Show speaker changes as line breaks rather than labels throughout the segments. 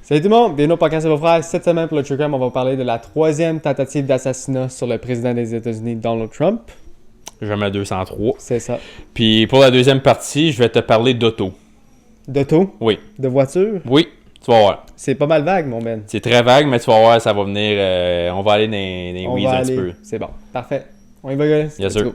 Salut tout le monde, bienvenue au podcast de vos frères. Cette semaine pour le True Crime, on va parler de la troisième tentative d'assassinat sur le président des États-Unis, Donald Trump.
Jamais 203.
C'est ça.
Puis pour la deuxième partie, je vais te parler d'auto.
D'auto?
Oui.
De voiture?
Oui, tu vas voir.
C'est pas mal vague, mon Ben.
C'est très vague, mais tu vas voir, ça va venir. On va aller dans les weeds un petit peu.
C'est bon, parfait. On y va, guys.
Bien sûr.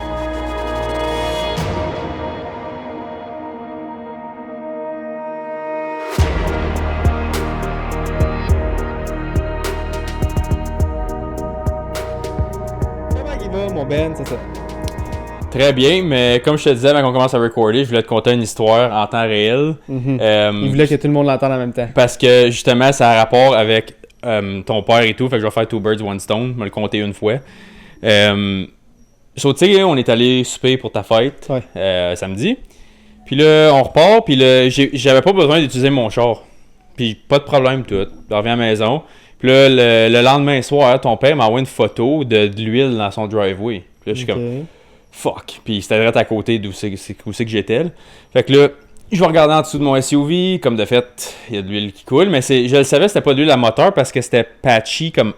Mon Ben, c'est ça.
Très bien, mais comme je te disais avant qu'on commence à recorder, je voulais te conter une histoire en temps réel.
Il voulait que tout le monde l'entende en même temps.
Parce que justement, ça a rapport avec ton père et tout, fait que je vais faire two birds, one stone, me le compter une fois. So, tu sais, on est allé souper pour ta fête samedi. Puis là, on repart, puis là, j'avais pas besoin d'utiliser mon char. Puis pas de problème tout. Je reviens à la maison. Puis là, le lendemain soir, ton père m'a envoyé une photo de l'huile dans son driveway. Puis là, je suis comme, fuck. Puis c'était direct à côté d'où c'est que j'étais. Là. Fait que là, je vais regarder en dessous de mon SUV. Comme de fait, il y a de l'huile qui coule. Mais je le savais, c'était pas de l'huile à moteur parce que c'était patchy, comme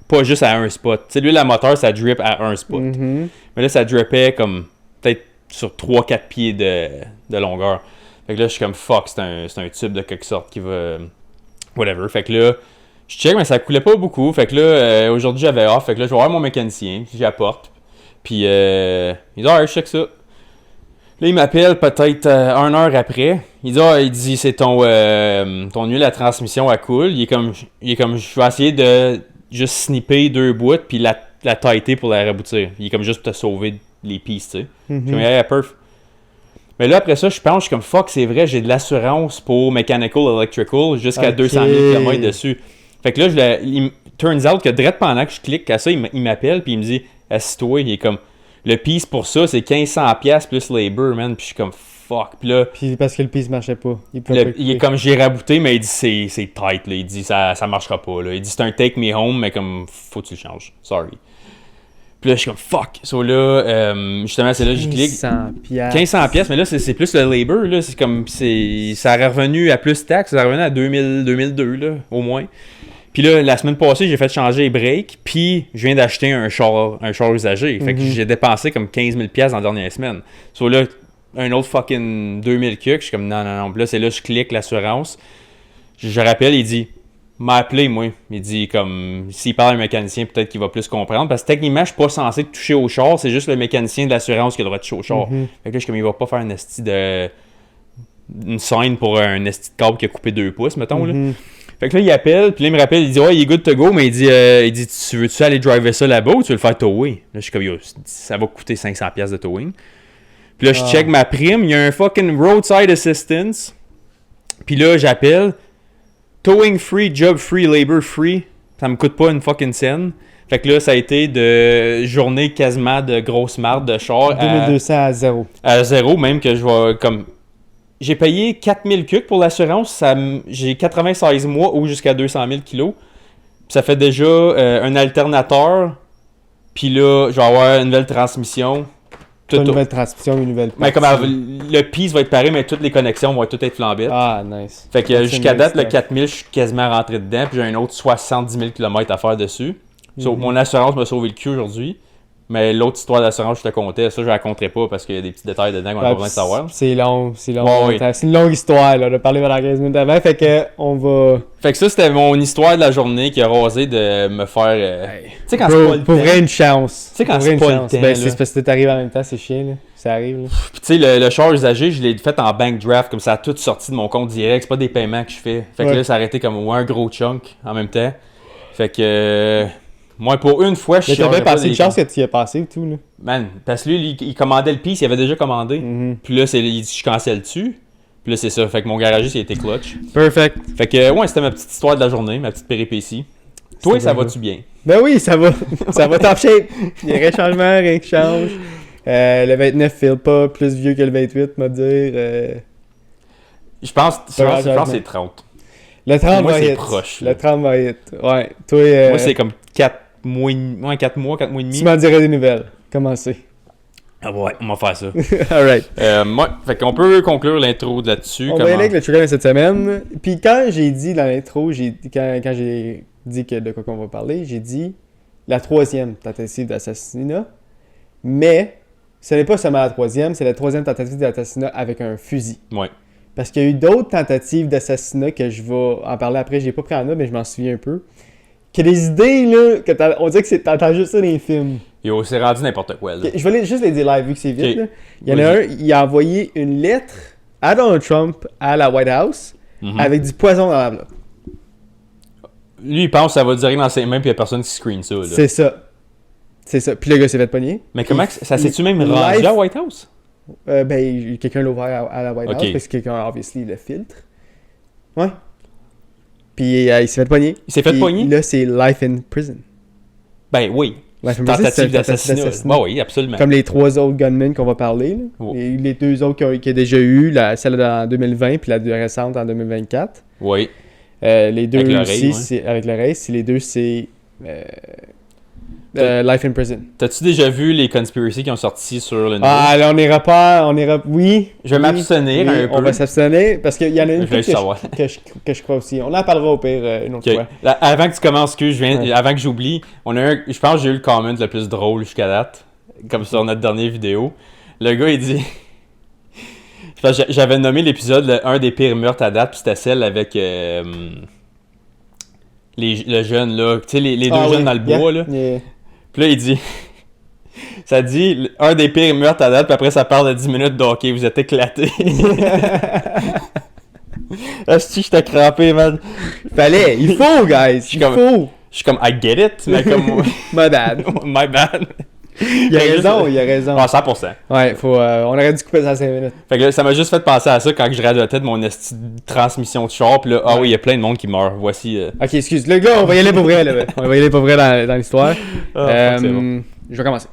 pas juste à un spot. Tu sais, l'huile à moteur, ça drip à un spot. Mais là, ça drippait comme peut-être sur 3-4 pieds de longueur. Fait que là, je suis comme, fuck, c'est un tube de quelque sorte qui va. Whatever. Fait que là, je check, mais ça coulait pas beaucoup. Fait que là, aujourd'hui, j'avais off. Fait que là, je vais voir mon mécanicien. J'apporte. Puis, il dit, je check ça. Là, il m'appelle peut-être 1 heure après. Il dit, c'est ton huile à transmission, elle coule. Il est comme, je vais essayer de juste snipper 2 bouts, puis la tighter pour la raboutir. Il est comme juste pour te sauver les pistes, tu sais. Je me dis, hey, perf. Mais là, après ça, je pense, je suis comme, fuck, c'est vrai, j'ai de l'assurance pour Mechanical Electrical jusqu'à 200 000 km dessus. Fait que là, turns out que direct pendant que je clique à ça, il m'appelle puis il me dit assis-toi, il est comme le piece pour ça, c'est 1500$ plus labor, man. Puis je suis comme fuck. Puis là.
Puis parce que le piece marchait pas.
Il est comme j'ai rabouté, mais il dit c'est tight, là. Il dit ça marchera pas, là. Il dit c'est un take me home, mais comme faut que tu le changes. Sorry. Puis là, je suis comme fuck. So là, justement, c'est là que je clique. 1500$, mais là, c'est plus le labor, là. C'est comme, ça a revenu à plus taxes, ça a revenu à 2002, là, au moins. Puis là, la semaine passée, j'ai fait changer les breaks, puis je viens d'acheter un char usagé. Fait que j'ai dépensé comme 15 000$ dans la dernière semaine. So là, un autre fucking 2000$, je suis comme non. Puis là, c'est là que je clique l'assurance. Je rappelle, il dit, m'a appelé, moi. Il dit, comme, s'il parle à un mécanicien, peut-être qu'il va plus comprendre. Parce que techniquement, je suis pas censé toucher au char, c'est juste le mécanicien de l'assurance qui a le droit de toucher au char. Fait que là, je suis comme, il va pas faire une scène pour un esti de câble qui a coupé 2 pouces, mettons, là. Fait que là, il appelle, puis là, il me rappelle, il dit, ouais, il est good to go, mais il dit, tu veux-tu aller driver ça là-bas ou tu veux le faire tower? Là, je suis comme, yo, ça va coûter 500$ de towing. Puis là, je check ma prime, il y a un fucking roadside assistance. Puis là, j'appelle, towing free, job free, labor free, ça me coûte pas une fucking scène. Fait que là, ça a été de journée quasiment de grosse marde de char
2200 à 0.
À 0, même que je vais comme. J'ai payé 4000 cucs pour l'assurance. J'ai 96 mois ou jusqu'à 200 000 kilos. Ça fait déjà un alternateur. Puis là, je vais avoir une nouvelle transmission.
Une nouvelle transmission, une nouvelle
mais comme le piece va être pareil, mais toutes les connexions vont toutes être flambettes.
Ah, nice.
Fait que jusqu'à date, le 4000, je suis quasiment rentré dedans. Puis j'ai un autre 70 000 km à faire dessus. Mon assurance m'a sauvé le cul aujourd'hui. Mais l'autre histoire d'assurance, je te comptais, ça je la compterai pas parce qu'il y a des petits détails dedans qu'on a pas besoin de savoir.
C'est long.
Ouais,
c'est une longue histoire, là. On a parlé pendant 15 minutes avant, fait que on va.
Fait que ça, c'était mon histoire de la journée qui a rasé de me faire. Tu sais, quand
c'est
pas le
pour
temps.
vrai, une chance.
Tu sais, quand c'est pas le temps.
Ben, c'est parce que t'arrives en même temps, c'est chiant, là. Ça arrive, là.
Puis tu sais, le char usagé, je l'ai fait en bank draft, comme ça a tout sorti de mon compte direct. C'est pas des paiements que je fais. Fait que là, ça a arrêté comme un gros chunk en même temps. Fait que. Moi, pour une fois, je suis.
Mais t'avais passé une chance que tu y as passé ou tout, là.
Man, parce que lui, il commandait le piece, il avait déjà commandé. Puis là, il dit, je cancelle-tu? Puis là, c'est ça. Fait que mon garagiste, il a été clutch.
Perfect.
Fait que, ouais, c'était ma petite histoire de la journée, ma petite péripétie. Toi, ça va-tu bien?
Ben oui, ça va. Ça va top shape. Il y a rien de changement, rien qui change. Le 29 file pas plus vieux que le 28, m'a dire.
Je pense que c'est 30.
Le 30
moi,
va
c'est
hit.
proche.
Le 30 va hit. Ouais. Toi,
moi, c'est comme 4 mois et demi.
Tu m'en dirais des nouvelles. Comment c'est?
Ah ouais, on va faire ça.
Alright.
Fait qu'on peut conclure l'intro là-dessus.
On va y aller avec le trigger de cette semaine. Puis quand j'ai dit dans l'intro, quand j'ai dit que de quoi qu'on va parler, j'ai dit la 3e tentative d'assassinat. Mais ce n'est pas seulement la 3e, c'est la 3e tentative d'assassinat avec un fusil.
Ouais.
Parce qu'il y a eu d'autres tentatives d'assassinat que je vais en parler après. J'ai pas pris en note, mais je m'en souviens un peu. Que des idées, là, on dirait que t'entends juste ça dans les films.
Yo, c'est rendu n'importe quoi, là.
Je vais juste les dire live vu que c'est vite.
Okay.
Là. Il y en a un, il a envoyé une lettre à Donald Trump à la White House avec du poison dans l'enveloppe.
Lui, il pense que ça va direct dans ses mains puis il y a personne qui screen ça. Là.
C'est ça. C'est ça. Puis le gars s'est fait pogner.
Mais comment ça s'est-tu même rendu à White House?
Ben, quelqu'un l'a ouvert à la White House parce que quelqu'un, obviously, le filtre. Ouais. Puis il s'est fait pogner.
Il s'est fait pogner?
Là, c'est life in prison.
Ben oui. Tentative d'assassinat. Ben oui, absolument.
Comme les 3 autres gunmen qu'on va parler. Là.
Oh.
Et les 2 autres qu'il y a déjà eu, celle en 2020 puis la récente en 2024.
Oui.
Les 2
avec
aussi,
ouais.
c'est avec le race. Les 2, c'est life in prison.
T'as-tu déjà vu les conspiracies qui ont sorti sur le
Ah, là, on ira pas. Oui.
Je vais m'abstenir un peu.
On va s'abstenir parce qu'il y en a une
que
je crois aussi. On en parlera au pire une autre fois.
Là, avant que tu commences, avant que j'oublie, je pense que j'ai eu le comment le plus drôle jusqu'à date, comme sur notre dernière vidéo. Le gars, il dit... J'avais nommé l'épisode un des pires meurtres à date, puis c'était celle avec le jeune, là. Tu sais, les 2 jeunes dans le bois, là.
Yeah.
Puis là, il dit... Ça dit un des pires meurtres à date, puis après, ça parle de 10 minutes de hockey. Vous êtes éclatés. Asti, j'étais crampé, man.
Il faut, guys. Je
suis comme, I get it, mais comme...
My bad.
My bad.
Il a raison.
Ah, 100%.
Ouais, on aurait dû couper ça à 5 minutes.
Fait que là, ça m'a juste fait penser à ça quand je radotais de mon esti de transmission de char, pis là, oui, il y a plein de monde qui meurt. Voici...
Ok, excuse. Le gars, on va y aller pour vrai, là. On va y aller pour vrai dans l'histoire.
Bon.
Je vais commencer.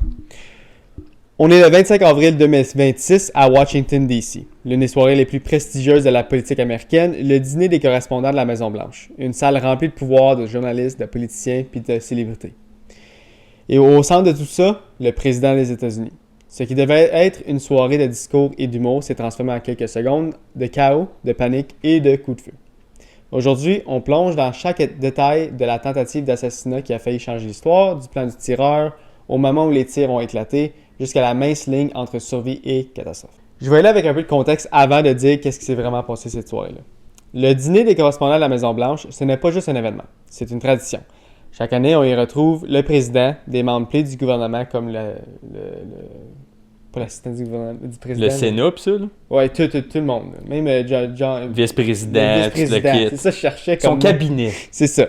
On est le 25 avril 2026 à Washington, D.C., l'une des soirées les plus prestigieuses de la politique américaine, le dîner des correspondants de la Maison-Blanche. Une salle remplie de pouvoirs, de journalistes, de politiciens puis de célébrités. Et au centre de tout ça, le président des États-Unis. Ce qui devait être une soirée de discours et d'humour s'est transformé en quelques secondes de chaos, de panique et de coups de feu. Aujourd'hui, on plonge dans chaque détail de la tentative d'assassinat qui a failli changer l'histoire, du plan du tireur, au moment où les tirs ont éclaté, jusqu'à la mince ligne entre survie et catastrophe. Je vais aller avec un peu de contexte avant de dire qu'est-ce qui s'est vraiment passé cette soirée-là. Le dîner des correspondants de la Maison-Blanche, ce n'est pas juste un événement, c'est une tradition. Chaque année, on y retrouve le président, des membres clés du gouvernement comme pas l'assistant du président.
Le Sénat pis ça, là?
Ouais, tout le monde. Même John...
Vice-président, tout le kit.
C'est ça que je cherchais.
Son cabinet.
C'est ça.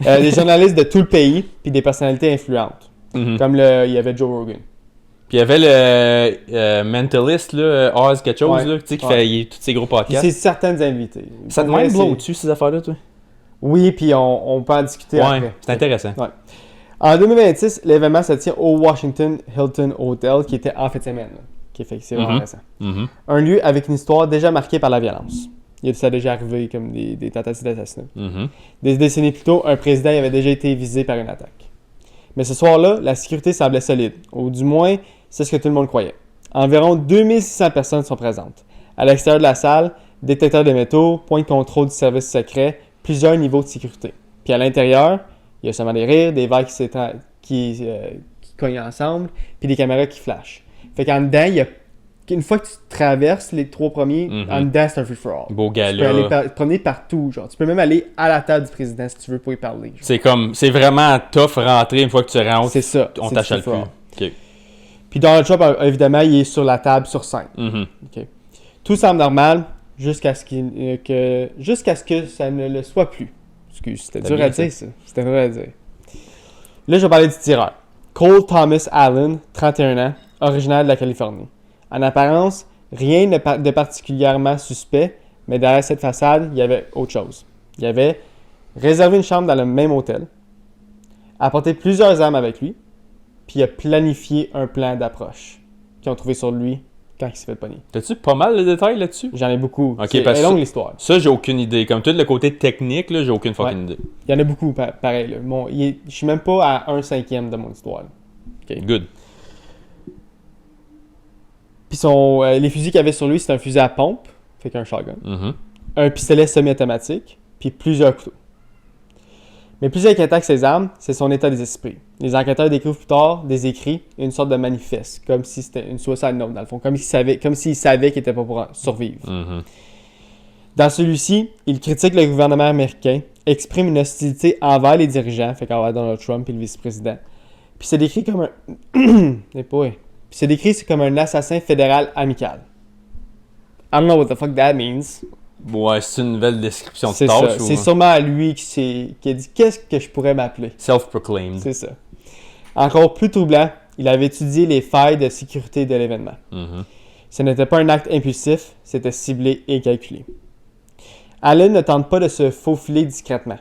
Des journalistes de tout le pays, puis des personnalités influentes. Comme il y avait Joe Rogan.
Puis il y avait le Mentalist, là, Oz quelque chose, là, tu sais, qui fait tous ces gros podcasts.
Puis c'est certaines invités.
Ça te même blow au-dessus, ces affaires-là, toi?
Oui, puis on peut en discuter après.
C'est intéressant.
Ouais. En 2026, l'événement se tient au Washington Hilton Hotel, qui était en fin de semaine. Qui fait que c'est vraiment récent. Un lieu avec une histoire déjà marquée par la violence. Ça a déjà arrivé comme des tentatives d'assassinat. Des décennies plus tôt, un président avait déjà été visé par une attaque. Mais ce soir-là, la sécurité semblait solide. Ou du moins, c'est ce que tout le monde croyait. Environ 2600 personnes sont présentes. À l'extérieur de la salle, détecteurs de métaux, point de contrôle du service secret, plusieurs niveaux de sécurité. Puis à l'intérieur, il y a seulement des rires, des verres qui cognent ensemble, puis des caméras qui flashent. Fait qu'en dedans, une fois que tu traverses les 3 premiers, en dedans, c'est un free-for-all.
Beau gala.
Tu peux aller te promener partout, genre. Tu peux même aller à la table du président si tu veux pour y parler. Genre.
C'est vraiment tough rentrer une fois que tu rentres.
C'est ça.
On t'achète plus.
Okay. Puis Donald Trump, évidemment, il est sur la table sur scène. Okay. Tout semble normal jusqu'à ce que ça ne le soit plus. Excuse, c'était dur à dire ça. C'était dur à dire. Là, je vais parler du tireur. Cole Thomas Allen, 31 ans, originaire de la Californie. En apparence, rien de particulièrement suspect, mais derrière cette façade, il y avait autre chose. Il avait réservé une chambre dans le même hôtel, apporté plusieurs armes avec lui, puis il a planifié un plan d'approche qu'ils ont trouvé sur lui quand il s'est fait pogner.
T'as-tu pas mal de détails là-dessus?
J'en ai beaucoup.
Okay,
c'est longue l'histoire.
Ça, j'ai aucune idée. Comme tout le côté technique, là, j'ai aucune fucking idée.
Il y en a beaucoup, pareil. Là. Je suis même pas à 1/5 de mon histoire.
Okay. Good.
Puis les fusils qu'il avait sur lui, c'était un fusil à pompe, fait qu'un shotgun,
Mhm.
un pistolet semi-automatique, puis plusieurs couteaux. Mais plus inquiétant que ses armes, c'est son état d'esprit. Les enquêteurs découvrent plus tard des écrits et une sorte de manifeste, comme si c'était une suicide note dans le fond, comme s'il savait qu'il n'était pas pour survivre.
Mhm.
Dans celui-ci, il critique le gouvernement américain, exprime une hostilité envers les dirigeants, fait qu'envers Donald Trump et le vice-président. Puis c'est décrit comme c'est comme un assassin fédéral amical. I don't know what the fuck that means.
Ouais, c'est une nouvelle description de
C'est
tâche
ça.
ou
C'est sûrement à lui qui a dit qu'est-ce que je pourrais m'appeler.
self-proclaimed.
C'est ça. Encore plus troublant, il avait étudié les failles de sécurité de l'événement.
Mhm.
Ce n'était pas un acte impulsif, c'était ciblé et calculé. Allen ne tente pas de se faufiler discrètement.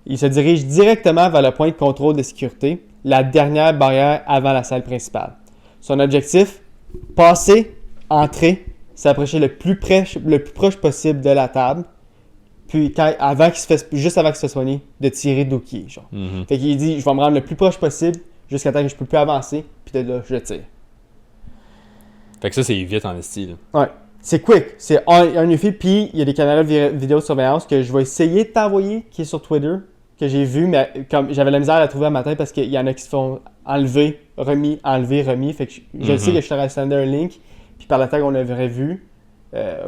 Il se dirige directement vers le point de contrôle de sécurité, la dernière barrière avant la salle principale. Son objectif, passer, entrer, s'approcher le plus proche possible de la table, puis juste avant qu'il se fasse soigner, de tirer d'où qui est, genre.
Mhm.
Fait qu'il dit, je vais me rendre le plus proche possible jusqu'à temps que je peux plus avancer, puis de là, je tire.
Fait que ça, c'est vite en style.
Ouais. C'est quick. C'est un effet, puis il y a des caméras de vidéosurveillance que je vais essayer de t'envoyer, qui est sur Twitter, que j'ai vu, mais comme j'avais la misère à la trouver un matin parce qu'il y en a qui se font enlever, remis, enlever, remis. Fait que je sais que je t'aurais sendé un link, puis par le temps qu'on aurait vu,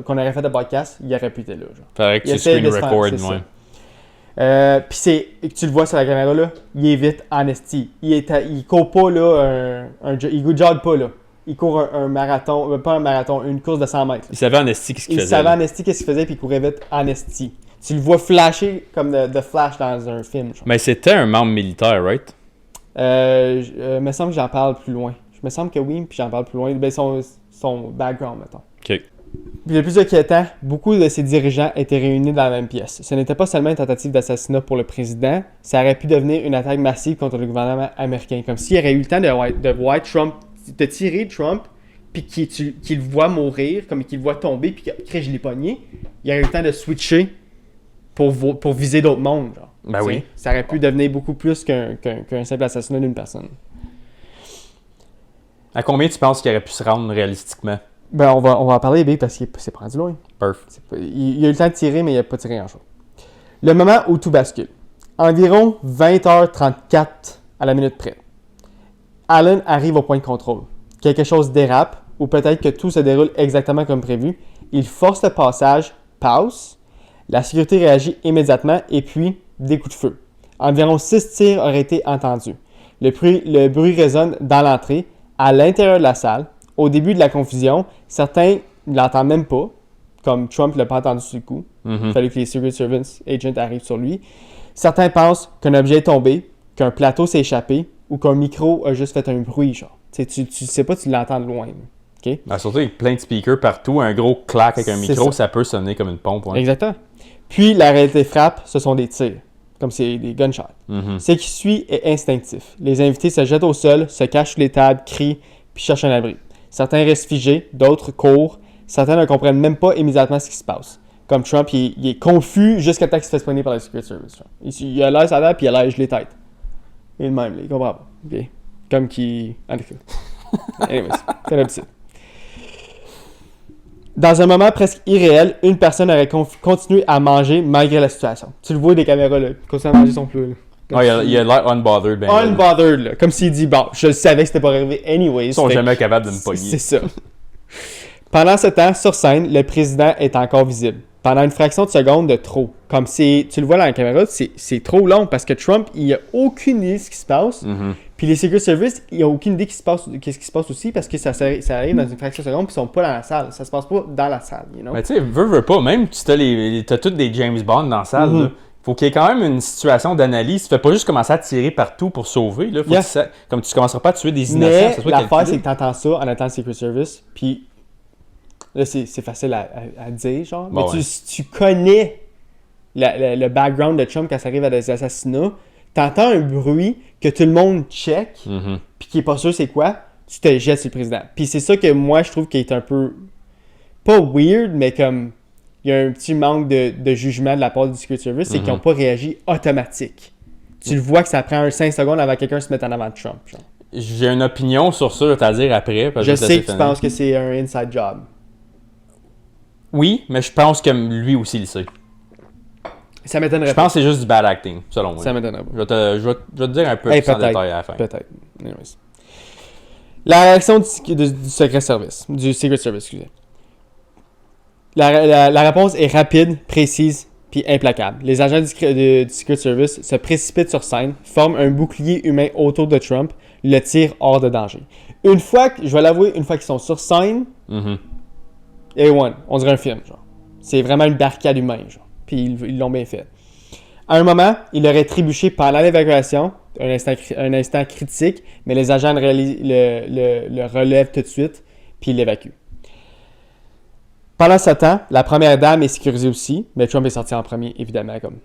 qu'on aurait fait le podcast, il aurait pu être là. Genre.
Fait que
Il
tu
essaie
screen
de se faire,
record,
c'est ça.
ouais.
Puis tu le vois sur la caméra là, il est vite en esti. Il court pas là, il jogge pas là. Il court un marathon, pas un marathon, une course de 100 mètres.
Il savait en esti qu'est-ce qu'il
Il
faisait.
savait
là.
en esti qu'est-ce qu'il faisait, puis il courait vite en esti. Tu le vois flasher comme de Flash dans un film. Genre.
Mais c'était un membre militaire, right?
Me semble que j'en parle plus loin. Je me semble que oui, puis j'en parle plus loin. Ben, son background, mettons.
Ok.
Puis le plus inquiétant, beaucoup de ces dirigeants étaient réunis dans la même pièce. Ce n'était pas seulement une tentative d'assassinat pour le président, ça aurait pu devenir une attaque massive contre le gouvernement américain. Comme s'il aurait eu le temps de voir Trump, de tirer Trump, puis qu'il le voit mourir, comme qu'il le voit tomber, puis qu'il je l'ai pogné, il aurait eu le temps de switcher pour viser d'autres mondes. Genre.
Ben
T'sais,
oui.
Ça aurait pu devenir beaucoup plus qu'un simple assassinat d'une personne.
À combien tu penses qu'il aurait pu se rendre réalistiquement?
Ben, on va en parler, B, parce qu'il s'est pas rendu loin.
Perf.
Il a eu le temps de tirer, mais il n'a pas tiré en chose. Le moment où tout bascule. Environ 20h34 à la minute près. Allen arrive au point de contrôle. Quelque chose dérape, ou peut-être que tout se déroule exactement comme prévu. Il force le passage, passe. La sécurité réagit immédiatement et puis des coups de feu. Environ 6 tirs auraient été entendus. Le bruit résonne dans l'entrée, à l'intérieur de la salle. Au début de la confusion, certains ne l'entendent même pas, comme Trump ne l'a pas entendu sur le coup.
Mhm.
Il fallait que les Secret Service agents arrivent sur lui. Certains pensent qu'un objet est tombé, qu'un plateau s'est échappé ou qu'un micro a juste fait un bruit, genre. Tu sais pas, tu l'entends de loin. OK?
Ben, surtout avec plein de speakers partout, un gros clac avec un
C'est
micro,
ça.
ça peut sonner comme une pompe. Ouais.
Exactement. Puis la réalité frappe, ce sont des tirs, comme c'est des gunshots.
Mhm.
Ce qui suit est instinctif. Les invités se jettent au sol, se cachent sous les tables, crient, puis cherchent un abri. Certains restent figés, d'autres courent. Certains ne comprennent même pas immédiatement ce qui se passe. Comme Trump, il est confus jusqu'à temps qu'il se fasse poigner par la Secret Service. Genre. Il a l'air salaire, puis il a l'air gelé tête. Et le même, là, il comprend pas. Okay. Comme qu'il... En tout cas. Anyways, c'est l'habitude. Dans un moment presque irréel, une personne aurait continué à manger malgré la situation. Tu le vois des caméras, là, il continue à manger son plat. Là. Comme
Ouais, il a l'air unbothered. Ben,
unbothered, là. Comme s'il dit, bon, je le savais que c'était pas arrivé anyways.
ils sont
fait
jamais capables de me
c'est
pogner.
ça. Pendant ce temps, sur scène, le président est encore visible. Pendant une fraction de seconde de trop. Comme tu le vois dans la caméra, c'est trop long parce que Trump, il a aucune idée de ce qui se passe.
Mhm.
Puis les Secret Service, il a aucune idée qu'est-ce qui se passe aussi parce que ça arrive dans une fraction de seconde puis ils sont pas dans la salle. Ça se passe pas dans la salle, you know?
Mais tu sais, veux pas, même si t'as tous des James Bond dans la salle,
Mhm.
là, faut qu'il y ait quand même une situation d'analyse. Tu fais pas juste commencer à tirer partout pour sauver. Là. Faut
Yeah.
que comme tu commenceras pas à tuer des innocents,
Mais
ça soit
l'affaire,
calculé.
c'est que t'entends ça en attendant le Secret Service, puis là, c'est facile à dire, genre.
Bon,
mais
ouais.
tu connais le background de Trump quand ça arrive à des assassinats, t'entends un bruit que tout le monde check,
Mhm.
puis qui est pas sûr c'est quoi, tu te jettes sur le président. Puis c'est ça que moi, je trouve qui est un peu, pas weird, mais comme, il y a un petit manque de jugement de la part du Secret Service, c'est qu'ils n'ont pas réagi automatique. Tu le vois que ça prend 5 secondes avant que quelqu'un se mette en avant de Trump. Genre.
J'ai une opinion sur ça, je vais te la dire après. Parce
Je
que
sais que tu penses que c'est un inside job.
Oui, mais je pense que lui aussi le sait.
Ça m'étonnerait
Je pense que c'est juste du bad acting, selon moi.
Ça m'étonnerait pas.
Je vais te dire un peu plus en détail à la fin.
Peut-être. Anyways. La réaction du Secret Service. Du Secret Service, excusez. La réponse est rapide, précise, puis implacable. Les agents du Secret Service se précipitent sur scène, forment un bouclier humain autour de Trump, le tirent hors de danger. Une fois je vais l'avouer, une fois qu'ils sont sur scène, on dirait un film, genre. C'est vraiment une barricade humaine, genre. Puis ils l'ont bien fait. À un moment, il aurait trébuché pendant l'évacuation, un instant critique, mais les agents le relèvent tout de suite, puis ils l'évacuent. Pendant ce temps, la première dame est sécurisée aussi, mais Trump est sorti en premier, évidemment, comme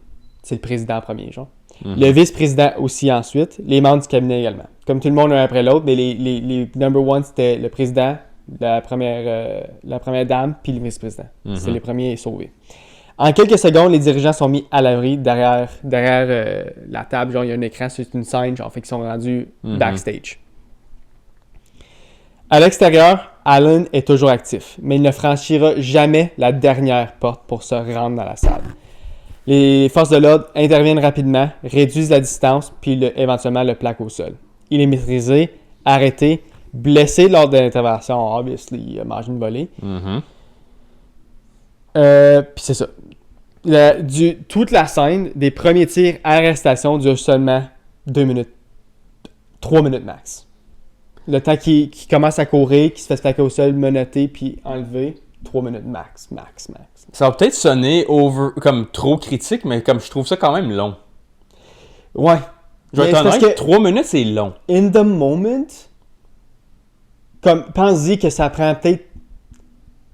c'est le président en premier, genre. Le vice-président aussi ensuite, les membres du cabinet également. Comme tout le monde un après l'autre, mais les number one, c'était le président, la première dame, puis le vice-président. C'est les premiers sauvés. En quelques secondes, les dirigeants sont mis à l'abri derrière la table. Genre, il y a un écran, c'est une scène, genre, fait qu'ils sont rendus backstage. À l'extérieur, Allen est toujours actif, mais il ne franchira jamais la dernière porte pour se rendre dans la salle. Les forces de l'ordre interviennent rapidement, réduisent la distance, puis éventuellement le plaquent au sol. Il est maîtrisé, arrêté, blessé lors de l'intervention. Obviously, il a mangé une volée. Puis c'est ça. Toute la scène des premiers tirs à arrestation dure seulement 2 minutes. 3 minutes max. Le temps qu'il commence à courir, qu'il se fait plaquer au sol, menotté, puis enlevé, 3 minutes max.
Ça va peut-être sonner comme trop critique, mais comme je trouve ça quand même long.
Ouais.
Je vais être honnête, 3 minutes, c'est long.
In the moment, comme, pense-y que ça prend peut-être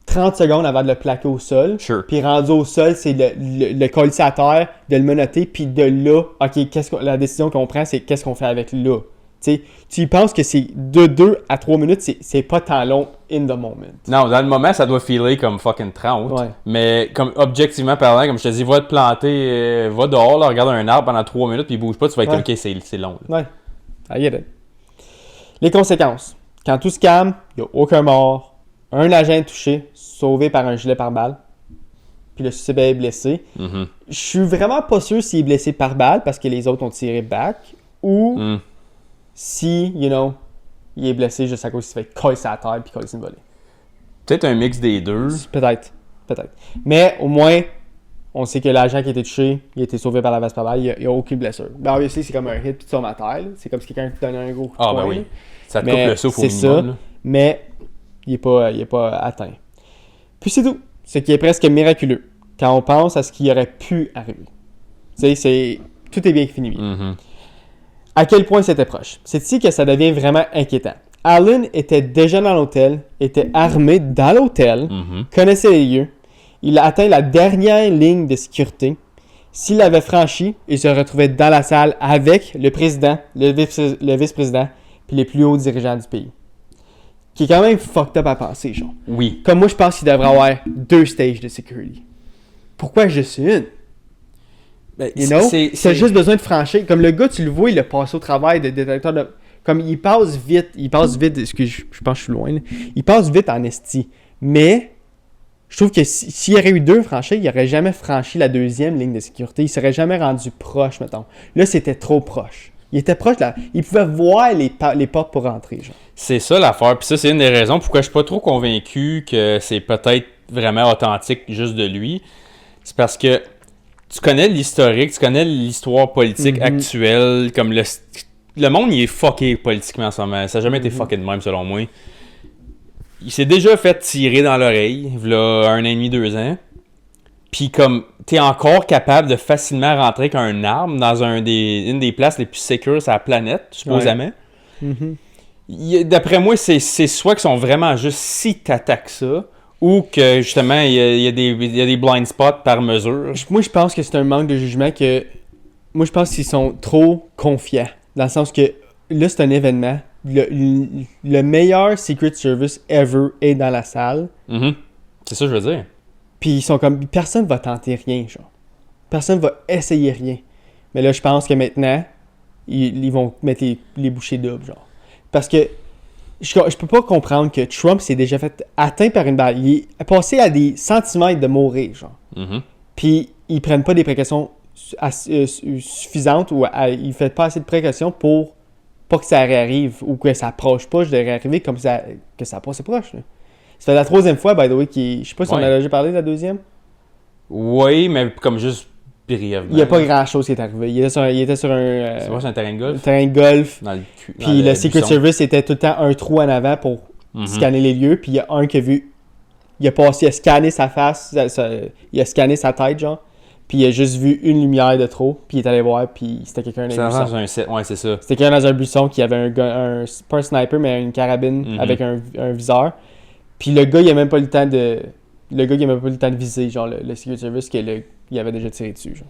30 secondes avant de le plaquer au sol.
Sure.
Puis rendu au sol, c'est le coller à terre, de le menotter, puis de là, OK, la décision qu'on prend, c'est qu'est-ce qu'on fait avec là. T'sais, tu y penses que c'est de 2 à 3 minutes, c'est pas tant long in the moment.
Non, dans le moment, ça doit filer comme fucking 30.
Ouais.
Mais comme objectivement parlant, comme je te dis, va te planter, va dehors, là, regarde un arbre pendant 3 minutes, puis il bouge pas, tu vas être comme, OK, c'est long. Là.
Ouais. I get it. Les conséquences. Quand tout se calme, il n'y a aucun mort, un agent touché, sauvé par un gilet pare-balles, puis le suspect est blessé. Je suis vraiment pas sûr s'il est blessé par balle parce que les autres ont tiré back ou si, il est blessé juste à cause qu'il se fait coller sa terre puis coller une volée.
Peut-être un mix des deux.
Peut-être. Mais au moins, on sait que l'agent qui a été touché, il a été sauvé par la veste pare-balles, il n'y a aucune blessure. Ben, obviously, c'est comme un hit puis tu tombes à terre. C'est comme si quelqu'un te donnait un gros coup de poing.
Ben oui. Ça te coupe le souffle au minimum.
C'est ça, mais il n'est pas atteint. Puis c'est tout. Ce qui est presque miraculeux quand on pense à ce qui aurait pu arriver. Tu sais, tout est bien fini. À quel point c'était proche. C'est ici que ça devient vraiment inquiétant. Allen était déjà dans l'hôtel, était armé dans l'hôtel, connaissait les lieux. Il a atteint la dernière ligne de sécurité. S'il l'avait franchi, il se retrouvait dans la salle avec le président, le vice-président, puis les plus hauts dirigeants du pays. Qui est quand même fucked up à penser, genre.
Oui.
Comme moi, je pense qu'il devrait avoir 2 stages de sécurité. Pourquoi juste une?
Ben,
c'est juste besoin de franchir. Comme le gars, tu le vois, il a passé au travail de détecteur de... Comme il passe vite, excuse, je pense que je suis loin, là. Il passe vite en esti. Mais, je trouve que s'il y aurait eu 2 franchis, il n'aurait jamais franchi la 2e ligne de sécurité. Il ne serait jamais rendu proche, mettons. Là, c'était trop proche. Il était proche, là. Il pouvait voir les portes pour rentrer, genre.
C'est ça l'affaire. Puis ça, c'est une des raisons pourquoi je suis pas trop convaincu que c'est peut-être vraiment authentique juste de lui. C'est parce que tu connais l'historique, tu connais l'histoire politique actuelle, comme le monde, il est fucké politiquement en ce moment. Ça n'a jamais été fucké de même, selon moi. Il s'est déjà fait tirer dans l'oreille, il y a 1 an et demi, 2 ans. Puis comme, t'es encore capable de facilement rentrer avec un arme dans une des places les plus sécures sur la planète, supposément. D'après moi, c'est soit qu'ils sont vraiment juste si t'attaques ça, ou que justement, il y a des blind spots par mesure.
Moi, je pense que c'est un manque de jugement que... Moi, je pense qu'ils sont trop confiants. Dans le sens que là, c'est un événement. Le meilleur Secret Service ever est dans la salle.
C'est ça que je veux dire.
Puis ils sont comme... Personne va tenter rien, genre. Personne va essayer rien. Mais là, je pense que maintenant, ils vont mettre les bouchées doubles, genre. parce que je peux pas comprendre que Trump s'est déjà fait atteint par une balle. Il est passé à des centimètres de mourir, genre.
Mhm.
Puis ils prennent pas des précautions suffisantes ou ils font pas assez de précautions pour pas que ça réarrive ou que ça approche pas de réarriver comme ça, que ça passe proche. Là. Ça fait la 3e fois, by the way, je sais pas si on en a déjà parlé de la 2e.
Oui, mais comme juste brièvement.
Il n'y a pas grand-chose qui est arrivé. Il était sur un...
c'est pas sur un terrain de golf?
Un terrain de golf.
Dans le cul.
Puis le Secret Service était tout le temps un trou en avant pour scanner les lieux. Puis il y a un qui a vu... Il a scanné sa face, il a scanné sa tête, genre. Puis il a juste vu une lumière de trop. Puis il est allé voir, puis c'était quelqu'un dans un buisson.
Ouais, c'est ça.
C'était quelqu'un dans un buisson qui avait pas un sniper, mais une carabine avec un viseur. Puis le gars, il a même pas eu le temps de viser, genre, le Secret Service, il avait déjà tiré dessus, genre.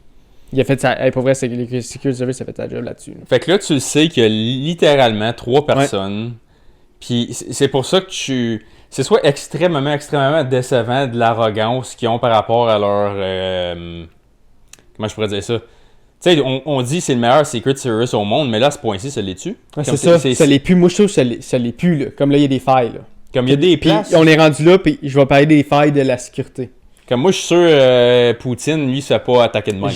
Il a fait ça. Pour vrai, le Secret Service a fait sa job là-dessus. Là.
Fait que là, tu le sais qu'il y a littéralement 3 personnes. Puis c'est pour ça que c'est soit extrêmement décevant de l'arrogance qu'ils ont par rapport à leur... comment je pourrais dire ça? Tu sais, on dit que c'est le meilleur Secret Service au monde, mais là, à ce point-ci, ça l'est-tu?
Ouais, c'est ça. Ça l'est plus. Moi, je trouve que ça l'est plus, là. Comme là, il y a des failles, là.
Comme il y a des places.
Puis on est rendu là, puis je vais parler des failles de la sécurité.
Comme moi, je suis sûr, Poutine, lui, se fait pas attaquer de même.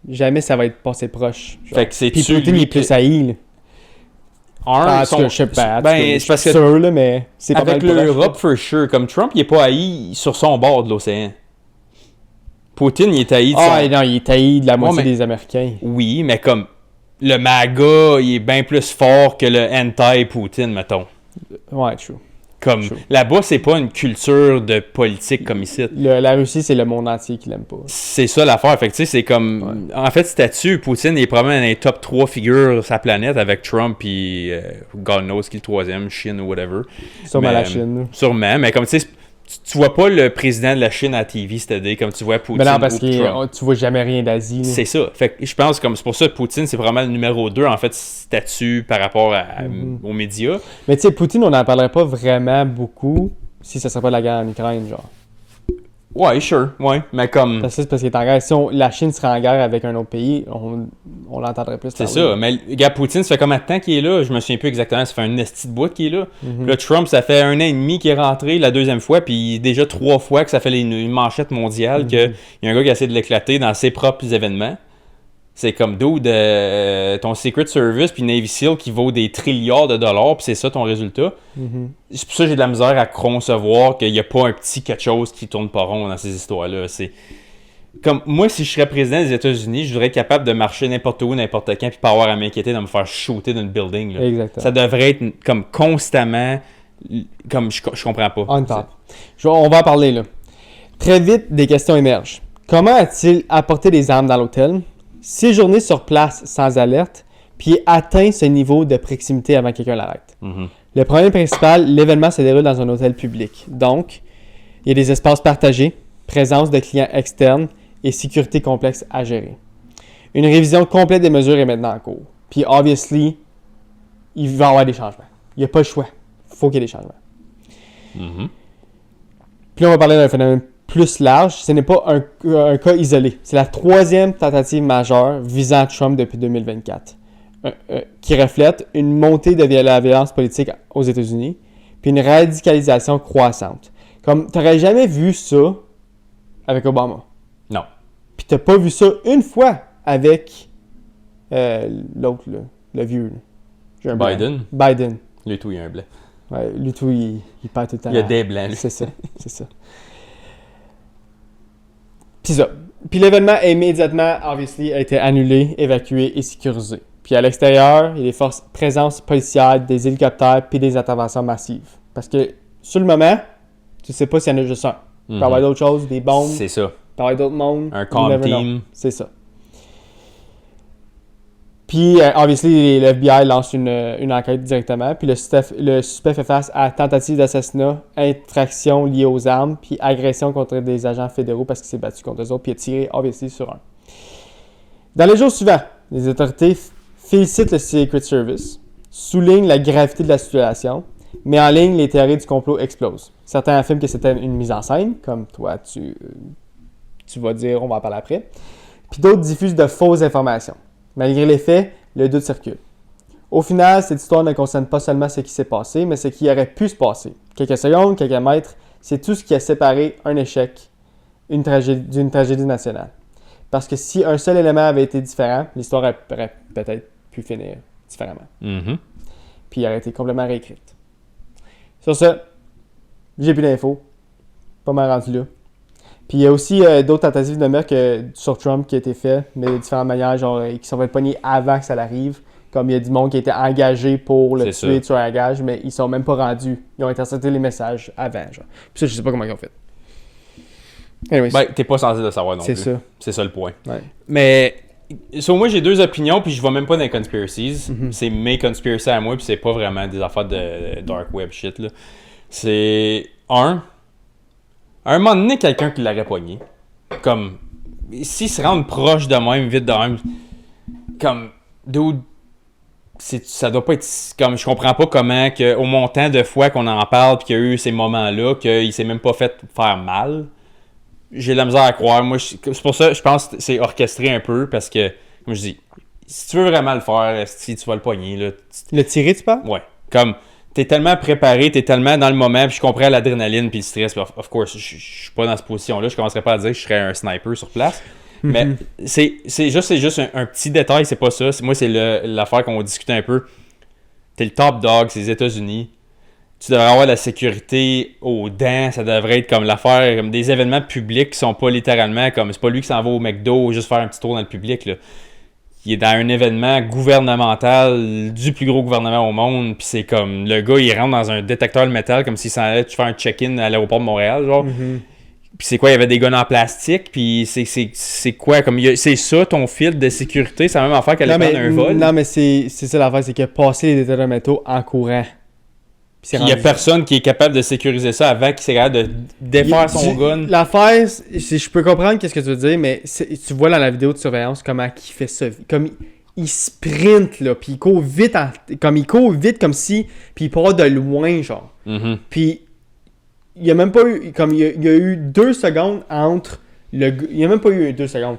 Jamais ça va être passé proche. Genre.
Fait que c'est
puis Poutine, il est plus haï, là. Je sais pas.
Ben, c'est parce que
sûr, là, mais c'est pas
avec l'Europe, for sure. Comme Trump, il est pas haï sur son bord de l'océan. Poutine, il est haï de
non, il est haï de la moitié des Américains.
Oui, mais comme le MAGA, il est bien plus fort que le anti-Poutine, mettons.
Ouais, true.
Comme là-bas, c'est pas une culture de politique comme ici.
La Russie, c'est le monde entier qui l'aime pas.
C'est ça l'affaire. Fait que tu sais, c'est comme. Ouais. En fait, statut, Poutine est probablement dans les top 3 figures de sa planète avec Trump et God knows qui est le 3e, Chine ou whatever.
Sûrement la Chine.
Sûrement, mais comme tu sais, tu vois pas le président de la Chine à la TV, c'est-à-dire comme tu vois Poutine.
Mais non, parce
ou
que tu vois jamais rien d'Asie.
C'est ça. Fait que je pense comme c'est pour ça que Poutine, c'est vraiment le numéro 2 en fait, statut par rapport aux médias.
Mais tu sais, Poutine, on n'en parlerait pas vraiment beaucoup si ça serait pas la guerre en Ukraine, genre.
Ouais, sure. Ouais, mais comme.
Parce qu'il est en guerre. Si la Chine serait en guerre avec un autre pays, on l'entendrait plus.
C'est ça. Mais le gars Poutine, ça fait combien de temps qu'il est là? Je me souviens plus exactement. Ça fait un esti de bout qu'il est là. Là, Trump, ça fait 1 an et demi qu'il est rentré la 2e fois, puis déjà 3 fois que ça fait une manchette mondiale, qu'il y a un gars qui essaie de l'éclater dans ses propres événements. C'est comme ton Secret Service puis Navy SEAL qui vaut des trilliards de dollars, puis c'est ça ton résultat. C'est pour ça que j'ai de la misère à concevoir qu'il n'y a pas un petit quelque chose qui tourne pas rond dans ces histoires-là. C'est comme moi, si je serais président des États-Unis, je voudrais être capable de marcher n'importe où, n'importe quand, puis pas avoir à m'inquiéter de me faire shooter d'une building. Là.
Exactement.
Ça devrait être comme constamment, comme je comprends pas.
On top. On va en parler là. Très vite, des questions émergent. Comment a-t-il apporté des armes dans l'hôtel? Séjourner sur place sans alerte, puis atteint ce niveau de proximité avant que quelqu'un l'arrête. Le problème principal, l'événement se déroule dans un hôtel public. Donc, il y a des espaces partagés, présence de clients externes et sécurité complexe à gérer. Une révision complète des mesures est maintenant en cours. Puis, obviously, il va y avoir des changements. Il n'y a pas le choix. Il faut qu'il y ait des changements. Puis là, on va parler d'un phénomène plus large. Ce n'est pas un cas isolé. C'est la 3e tentative majeure visant Trump depuis 2024, qui reflète une montée de la violence politique aux États-Unis, puis une radicalisation croissante. Comme, tu n'aurais jamais vu ça avec Obama.
Non.
Puis tu n'as pas vu ça une fois avec l'autre, là, le vieux.
Biden.
Biden.
Lui tout, il y a un blanc.
Ouais, lui tout, il perd tout le temps.
Il y a des blancs.
C'est ça. C'est ça. Puis l'événement immédiatement, obviously, a été annulé, évacué et sécurisé. Puis à l'extérieur, il y a des forces présence policière, des hélicoptères puis des interventions massives. Parce que sur le moment, tu sais pas s'il y en a juste un. Il peut y avoir d'autres choses, des bombes.
C'est ça.
Il peut y avoir d'autres mondes.
Un comm team.
C'est ça. Puis, obviously, le FBI lance une enquête directement. Puis le suspect fait face à tentative d'assassinat, infraction liée aux armes, puis agression contre des agents fédéraux parce qu'il s'est battu contre eux autres, puis il a tiré, obviously, sur un. Dans les jours suivants, les autorités félicitent le Secret Service, soulignent la gravité de la situation, mais en ligne, les théories du complot explosent. Certains affirment que c'était une mise en scène, comme toi, tu vas dire, on va en parler après. Puis d'autres diffusent de fausses informations. Malgré les faits, le doute circule. Au final, cette histoire ne concerne pas seulement ce qui s'est passé, mais ce qui aurait pu se passer. Quelques secondes, quelques mètres, c'est tout ce qui a séparé un échec d'une tragédie nationale. Parce que si un seul élément avait été différent, l'histoire aurait peut-être pu finir différemment.
Mm-hmm.
Puis elle aurait été complètement réécrite. Sur ça, j'ai plus d'infos. Pas mal rendu là. Puis il y a aussi d'autres tentatives de meurtre sur Trump qui ont été faites, mais de différentes manières, genre qui sont fait pogner avant que ça l'arrive. Comme il y a du monde qui a été engagé pour le tuer sur un gage, mais ils sont même pas rendus. Ils ont intercepté les messages avant, genre. Puis ça, je sais pas comment ils ont fait.
Anyways. Ben, t'es pas censé le savoir non plus.
C'est ça.
C'est ça le point.
Ouais.
Mais, moi, j'ai deux opinions, puis je vais même pas dans les conspiracies. Mm-hmm. C'est mes conspiracies à moi, puis c'est pas vraiment des affaires de dark web shit, là. C'est... À un moment donné, quelqu'un qui l'aurait pogné. Comme... S'il se rend proche de même, vite de même... Comme... Dude... Ça doit pas être comme je comprends pas comment que au montant de fois qu'on en parle puis qu'il y a eu ces moments-là qu'il s'est même pas fait faire mal. J'ai de la misère à croire. Moi c'est pour ça je pense que c'est orchestré un peu parce que comme je dis si tu veux vraiment le faire, si tu vas le pogner là.
Le tirer tu penses?
Ouais. Comme t'es tellement préparé, t'es tellement dans le moment puis je comprends l'adrénaline puis le stress. Puis of course, je suis pas dans cette position-là, je commencerai pas à dire que je serais un sniper sur place. Mais c'est juste un petit détail, c'est pas ça. Moi, c'est l'affaire qu'on discutait un peu. T'es le top dog, c'est les États-Unis. Tu devrais avoir la sécurité aux dents. Ça devrait être comme l'affaire, comme des événements publics qui sont pas littéralement comme. C'est pas lui qui s'en va au McDo juste faire un petit tour dans le public. Là. Il est dans un événement gouvernemental du plus gros gouvernement au monde. Puis c'est comme le gars, il rentre dans un détecteur de métal comme s'il s'en allait faire un check-in à l'aéroport de Montréal. Genre. Mm-hmm. Puis c'est quoi, il y avait des guns en plastique, puis c'est quoi, comme c'est ça ton fil de sécurité, c'est la même affaire qu'elle prendre un vol.
Non, mais c'est ça l'affaire, c'est qu'il a passé les détecteurs de métaux en courant.
Puis il y a personne qui est capable de sécuriser ça avant qu'il s'est capable de défaire son gun.
L'affaire, je peux comprendre qu'est-ce que tu veux dire, mais tu vois dans la vidéo de surveillance comment il fait ça. Comme il sprint, là, puis il court vite, comme si, puis il part de loin, genre.
Mm-hmm.
Puis il n'y a même pas eu, comme il y a eu 2 secondes entre il n'y a même pas eu 2 secondes.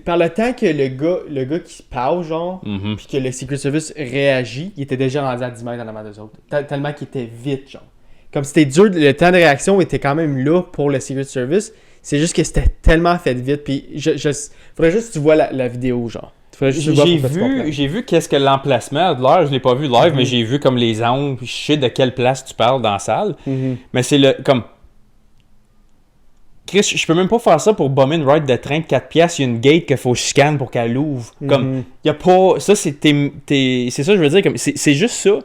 Par le temps que le gars qui se pause, genre, puis que le Secret Service réagit, il était déjà rendu à 10 mètres en avant d'eux autres. Tellement qu'il était vite, genre. Comme c'était dur, le temps de réaction était quand même là pour le Secret Service. C'est juste que c'était tellement fait vite. Puis faudrait juste que tu vois la vidéo, genre.
J'ai vu qu'est-ce que l'emplacement a de l'air, je l'ai pas vu live, mais j'ai vu comme les angles, je sais de quelle place tu parles dans la salle. Mais c'est comme Chris, je peux même pas faire ça pour bomber une ride de train de 4 piastres, il y a une gate qu'il faut que je scanne pour qu'elle ouvre. Comme y a pas ça c'est c'est ça je veux dire comme c'est juste ça.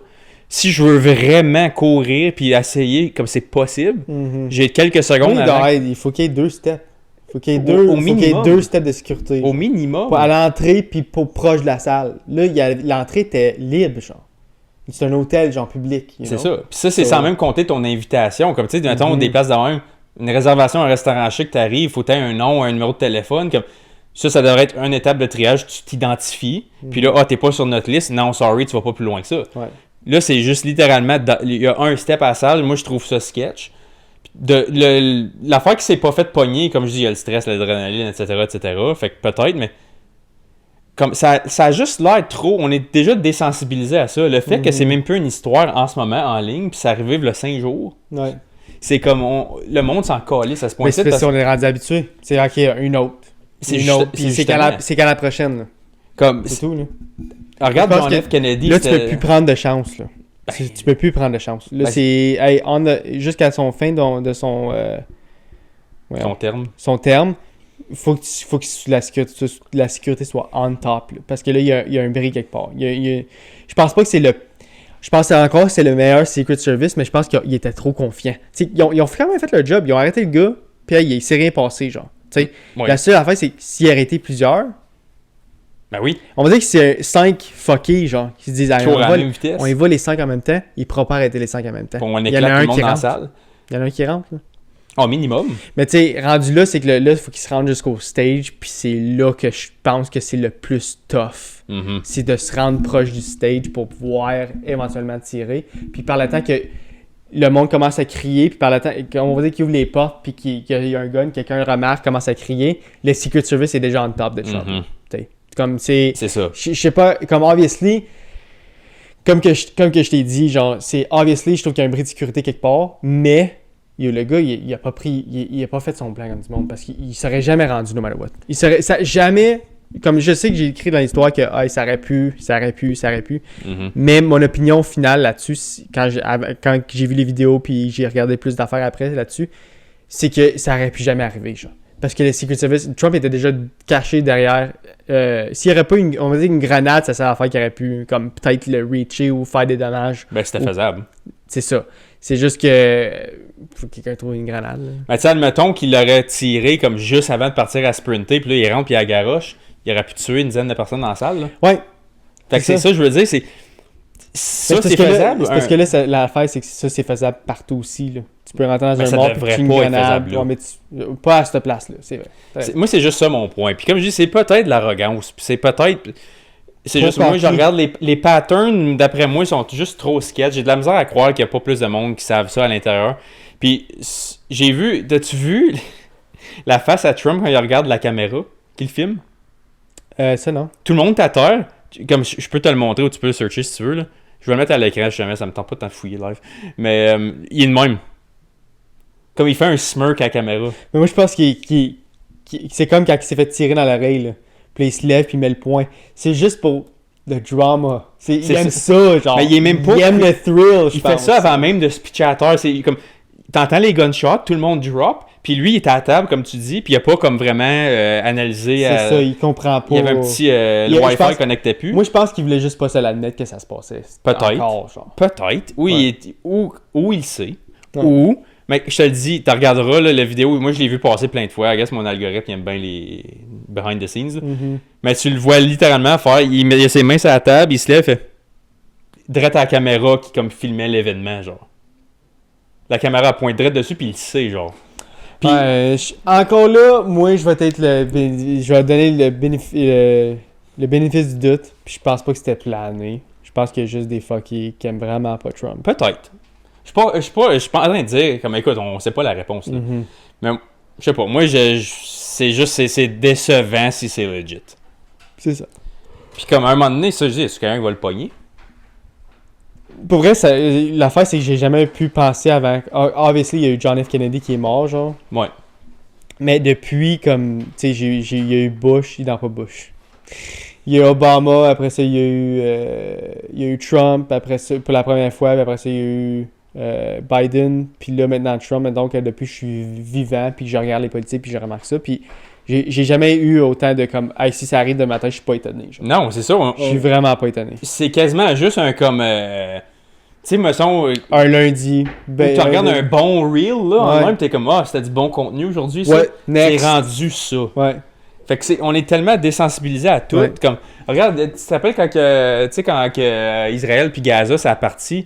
Si je veux vraiment courir puis essayer comme c'est possible, j'ai quelques secondes
il faut qu'il y ait 2 steps. Faut qu'il y ait 2 steps de sécurité.
Au minimum.
À l'entrée, puis proche de la salle. Là, l'entrée était libre, genre. C'est un hôtel, genre, public.
C'est ça. Puis ça, c'est sans même compter ton invitation. Comme, tu sais, mettons, des places de même, une réservation à un restaurant chic, t'arrives, faut que t'aies un nom, un numéro de téléphone. Comme ça devrait être une étape de triage. Tu t'identifies. Puis là, t'es pas sur notre liste. Non, sorry, tu vas pas plus loin que ça.
Ouais.
Là, c'est juste littéralement, il y a un step à la salle. Moi, je trouve ça sketch. L'affaire qui s'est pas fait pogner, comme je dis, il y a le stress, l'adrénaline, etc. Fait que peut-être, mais comme ça a juste l'air trop. On est déjà désensibilisé à ça. Le fait que c'est même plus une histoire en ce moment en ligne, puis ça arrive le 5 jours.
Ouais.
C'est comme le monde s'en calisse à ce point-là.
Mais c'est on est rendu habitué. C'est ok, une autre. C'est qu'à la prochaine. Là.
Comme,
c'est tout. Là.
Alors, regarde John F. Kennedy.
Là, tu peux plus prendre de chance. Là. Tu peux plus prendre de chance. Là, c'est jusqu'à son fin de son
terme.
Son terme, faut que la sécurité soit on top. Là, parce que là, il y a un bris quelque part. Je pense pas que c'est le. Je pense encore que c'est le meilleur Secret Service, mais je pense qu'il était trop confiant. Ils ont quand même fait leur job. Ils ont arrêté le gars, puis il s'est rien passé, genre. La seule affaire, c'est que s'il a arrêté plusieurs.
Ben oui.
On va dire que c'est 5 fuckés, genre, qui se disent on y va les 5 en même temps, il ne pourra pas arrêter les 5 en même temps.
On éclate tout le monde dans la salle.
Il y en a un qui rentre, là.
Au minimum.
Mais tu sais, rendu là, c'est que là, il faut qu'il se rende jusqu'au stage, puis c'est là que je pense que c'est le plus tough. C'est de se rendre proche du stage pour pouvoir éventuellement tirer. Puis par le temps que le monde commence à crier, puis par le temps, on va dire qu'il ouvre les portes, puis qu'il y a un gun, quelqu'un le remarque, commence à crier, le Secret Service est déjà en top de shot. Comme c'est
ça.
Je sais pas, comme obviously, comme que je t'ai dit, genre, c'est obviously, je trouve qu'il y a un bris de sécurité quelque part, mais le gars, il a pas pris, il a pas fait son plan comme du monde parce qu'il serait jamais rendu no matter what. Il serait jamais, comme je sais que j'ai écrit dans l'histoire que ça aurait pu, mais mon opinion finale là-dessus, quand j'ai vu les vidéos puis j'ai regardé plus d'affaires après là-dessus, c'est que ça aurait pu jamais arriver, genre. Parce que le Secret Service, Trump était déjà caché derrière. S'il n'y aurait pas on va dire une grenade, ça serait l'affaire qui aurait pu comme peut-être le reacher ou faire des dommages.
Ben, c'était faisable.
C'est ça. C'est juste que faut que quelqu'un trouve une grenade.
Ben, tu sais, admettons qu'il l'aurait tiré comme juste avant de partir à sprinter, puis là, il rentre puis il garoche. Il aurait pu tuer une dizaine de personnes dans la salle. Là.
Ouais.
Fait que c'est ça, je veux dire, c'est. Ça, c'est faisable.
Parce que là, l'affaire, c'est que ça, c'est faisable partout aussi. Là. Tu peux rentrer dans un mort et tuer une grenade. Ouais, mais pas à cette place-là, c'est vrai.
Moi, c'est juste ça mon point. Puis comme je dis, c'est peut-être l'arrogance. Puis c'est peut-être. C'est juste moi, je regarde les patterns, d'après moi, ils sont juste trop sketch. J'ai de la misère à croire qu'il n'y a pas plus de monde qui savent ça à l'intérieur. Puis j'ai vu. As-tu vu la face à Trump quand il regarde la caméra qu'il filme?
Ça, non.
Tout le monde est à terre. Comme je peux te le montrer ou tu peux le searcher si tu veux. Là. Je vais le mettre à l'écran si jamais ça me tente pas de t'en fouiller live. Mais il est de même. Comme il fait un smirk à la caméra.
Mais moi, je pense qu'il c'est comme quand il s'est fait tirer dans l'oreille. Là. Puis il se lève puis il met le poing. C'est juste pour le drama. Il aime ça, genre.
Mais il est même pas.
Il aime le thrill,
il fait ça avant même de se pitcher à terre. C'est comme. T'entends les gunshots, tout le monde drop. Puis lui, il était à la table, comme tu dis, puis il a pas comme vraiment analysé.
C'est ça, il comprend pas.
Il y avait un petit. Le Wi-Fi connectait plus.
Moi, je pense qu'il voulait juste pas se l'admettre que ça se passait.
Peut-être. Peut-être. Oui, ou il sait. Ouais. Ou. Mais je te le dis, tu regarderas là, la vidéo. Moi, je l'ai vu passer plein de fois. I guess mon algorithme aime bien les behind the scenes. Mm-hmm. Mais tu le vois littéralement faire. Il met ses mains sur la table, il se lève, fait. Direct à la caméra qui comme filmait l'événement, genre. La caméra pointe direct dessus, puis il sait, genre.
Puis, encore là, moi, je vais donner le bénéfice du doute. Puis je pense pas que c'était plané. Je pense qu'il y a juste des fuckers qui aiment vraiment pas Trump.
Peut-être. Je suis pas en train de dire, comme écoute, on sait pas la réponse. Mm-hmm. Mais je sais pas, moi, c'est juste, c'est décevant si c'est legit.
C'est ça.
Puis comme à un moment donné, ça, je dis, est-ce que quelqu'un va le pogner?
Pour vrai, l'affaire, c'est que j'ai jamais pu penser avant. Obviously, il y a eu John F. Kennedy qui est mort, genre.
Ouais.
Mais depuis, comme, tu sais, il y a eu Bush, pas Bush. Il y a eu Obama, après ça, il y a eu Trump, après ça, pour la première fois, puis après ça, il y a eu Biden, puis là, maintenant Trump. Donc, depuis je suis vivant, puis je regarde les politiques, puis je remarque ça, puis j'ai jamais eu autant de comme, hey, si ça arrive de matin, je suis pas étonné. Genre.
Non, c'est ça.
Je suis vraiment pas étonné.
C'est quasiment juste un comme. Tu sais, me semble.
Un lundi.
Ben, tu regardes un bon reel, là, en même, t'es comme, c'était du bon contenu aujourd'hui, ça.
Ouais,
c'est rendu ça.
Ouais.
Fait que on est tellement désensibilisés à tout. Ouais. Comme, regarde, tu te rappelles quand Israël puis Gaza, ça a parti.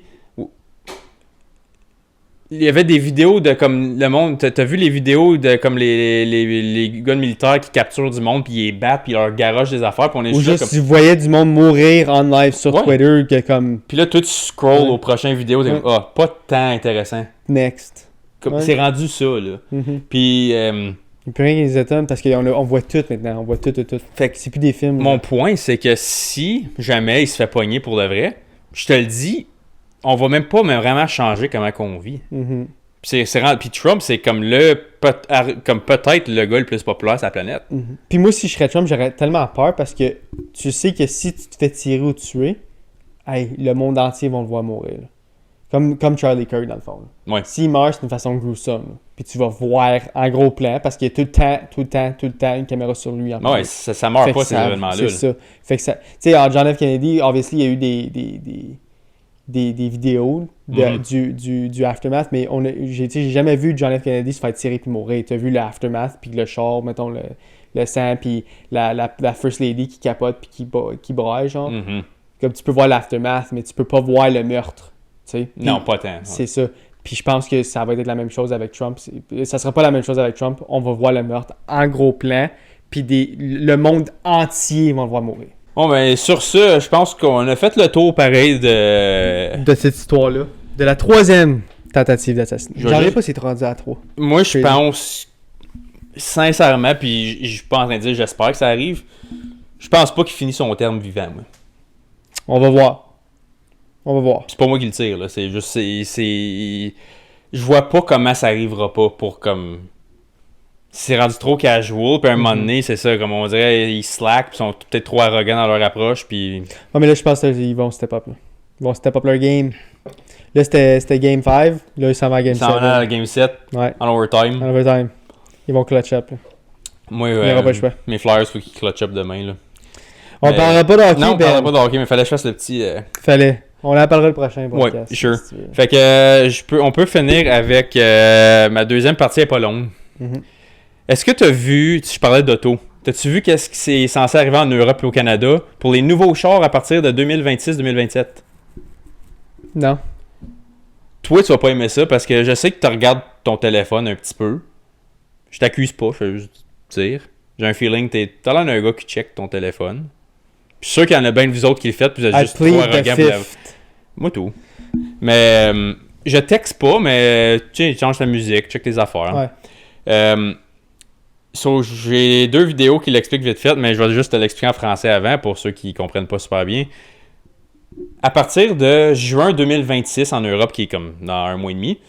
Il y avait des vidéos de comme le monde. T'as vu les vidéos de comme les gars militaires qui capturent du monde puis ils les battent puis ils leur garochent des affaires puis on est
juste là, comme...
tu
voyais du monde mourir en live sur Twitter que comme.
Puis là, toi tu scrolls aux prochaines vidéos, t'es comme pas de temps intéressant.
Next.
Comme, c'est rendu ça là.
Mm-hmm.
Puis.
Il n'y a plus rien qui les étonne parce qu'on voit tout maintenant. On voit tout. Fait que c'est plus des films.
Mon point, c'est que si jamais il se fait pogner pour de vrai, je te le dis. On va même pas vraiment changer comment on vit. Mm-hmm. Puis Trump, c'est comme peut-être le gars le plus populaire sur la planète.
Mm-hmm. Puis moi, si je serais Trump, j'aurais tellement peur parce que tu sais que si tu te fais tirer ou tuer, le monde entier va le voir mourir. Comme Charlie Kirk, dans le fond.
Ouais.
S'il meurt, c'est d'une façon gruesome. Puis tu vas voir en gros plan parce qu'il y a tout le temps une caméra sur lui.
Ouais, ça meurt pas ces événements-là.
C'est ça. Fait que ça. Tu sais, John F. Kennedy, obviously, il y a eu des vidéos du aftermath, mais j'ai jamais vu John F. Kennedy se faire tirer puis mourir. Tu as vu le aftermath, puis le char, mettons, le sang, puis la First Lady qui capote puis qui braille, genre. Mm-hmm. Comme tu peux voir l'aftermath, mais tu peux pas voir le meurtre. T'sais.
Non, pas tant. Ouais.
C'est ça. Puis je pense que ça va être la même chose avec Trump. Ça sera pas la même chose avec Trump. On va voir le meurtre en gros plan, puis le monde entier va le voir mourir.
Bon, ben, sur ça, je pense qu'on a fait le tour pareil de
cette histoire-là. De la 3e tentative d'assassinat. J'en ai pas, c'est rendu à 3.
Moi, je pense, sincèrement, puis je suis pas en train de dire j'espère que ça arrive, je pense pas qu'il finisse son terme vivant, moi.
On va voir. On va voir.
C'est pas moi qui le tire, là. C'est juste... Je vois pas comment ça arrivera pas pour comme... C'est rendu trop casual, puis à un moment donné, c'est ça, comme on dirait, ils slack, puis ils sont peut-être trop arrogants dans leur approche, puis...
Ah, mais là, je pense qu'ils vont step up, là. Ils vont step up leur game. Là, c'était Game 5. Là, ils s'en vont à Game 7.
Ils s'en vont à Game 7,
ouais.
en overtime.
En overtime. Ils vont clutch up, là.
Moi,
Il n'y aura pas le choix.
Mes Flyers, faut qu'ils clutch up demain, là.
On parlera pas de hockey,
non, on parlera pas de hockey, mais fallait que je fasse le petit...
Fallait. On en parlera le prochain podcast.
Ouais, sure. Si fait que on peut finir avec ma deuxième partie est pas longue.
Mm-hmm.
Est-ce que tu as vu, je parlais d'auto, t'as-tu vu qu'est-ce qui c'est censé arriver en Europe et au Canada pour les nouveaux chars à partir de 2026-2027?
Non.
Toi, tu vas pas aimer ça parce que je sais que tu regardes ton téléphone un petit peu. Je t'accuse pas, je vais juste dire. J'ai un feeling que t'as l'air d'un gars qui check ton téléphone. Je suis sûr qu'il y en a bien de vous autres qui le faites, puis vous êtes juste trop arrogant pour moi tout. Mais je texte pas, mais tu sais, change ta musique, check tes affaires.
Ouais.
J'ai 2 vidéos qui l'expliquent vite fait, mais je vais juste te l'expliquer en français avant pour ceux qui comprennent pas super bien. À partir de juin 2026 en Europe, qui est comme dans 1 mois et demi,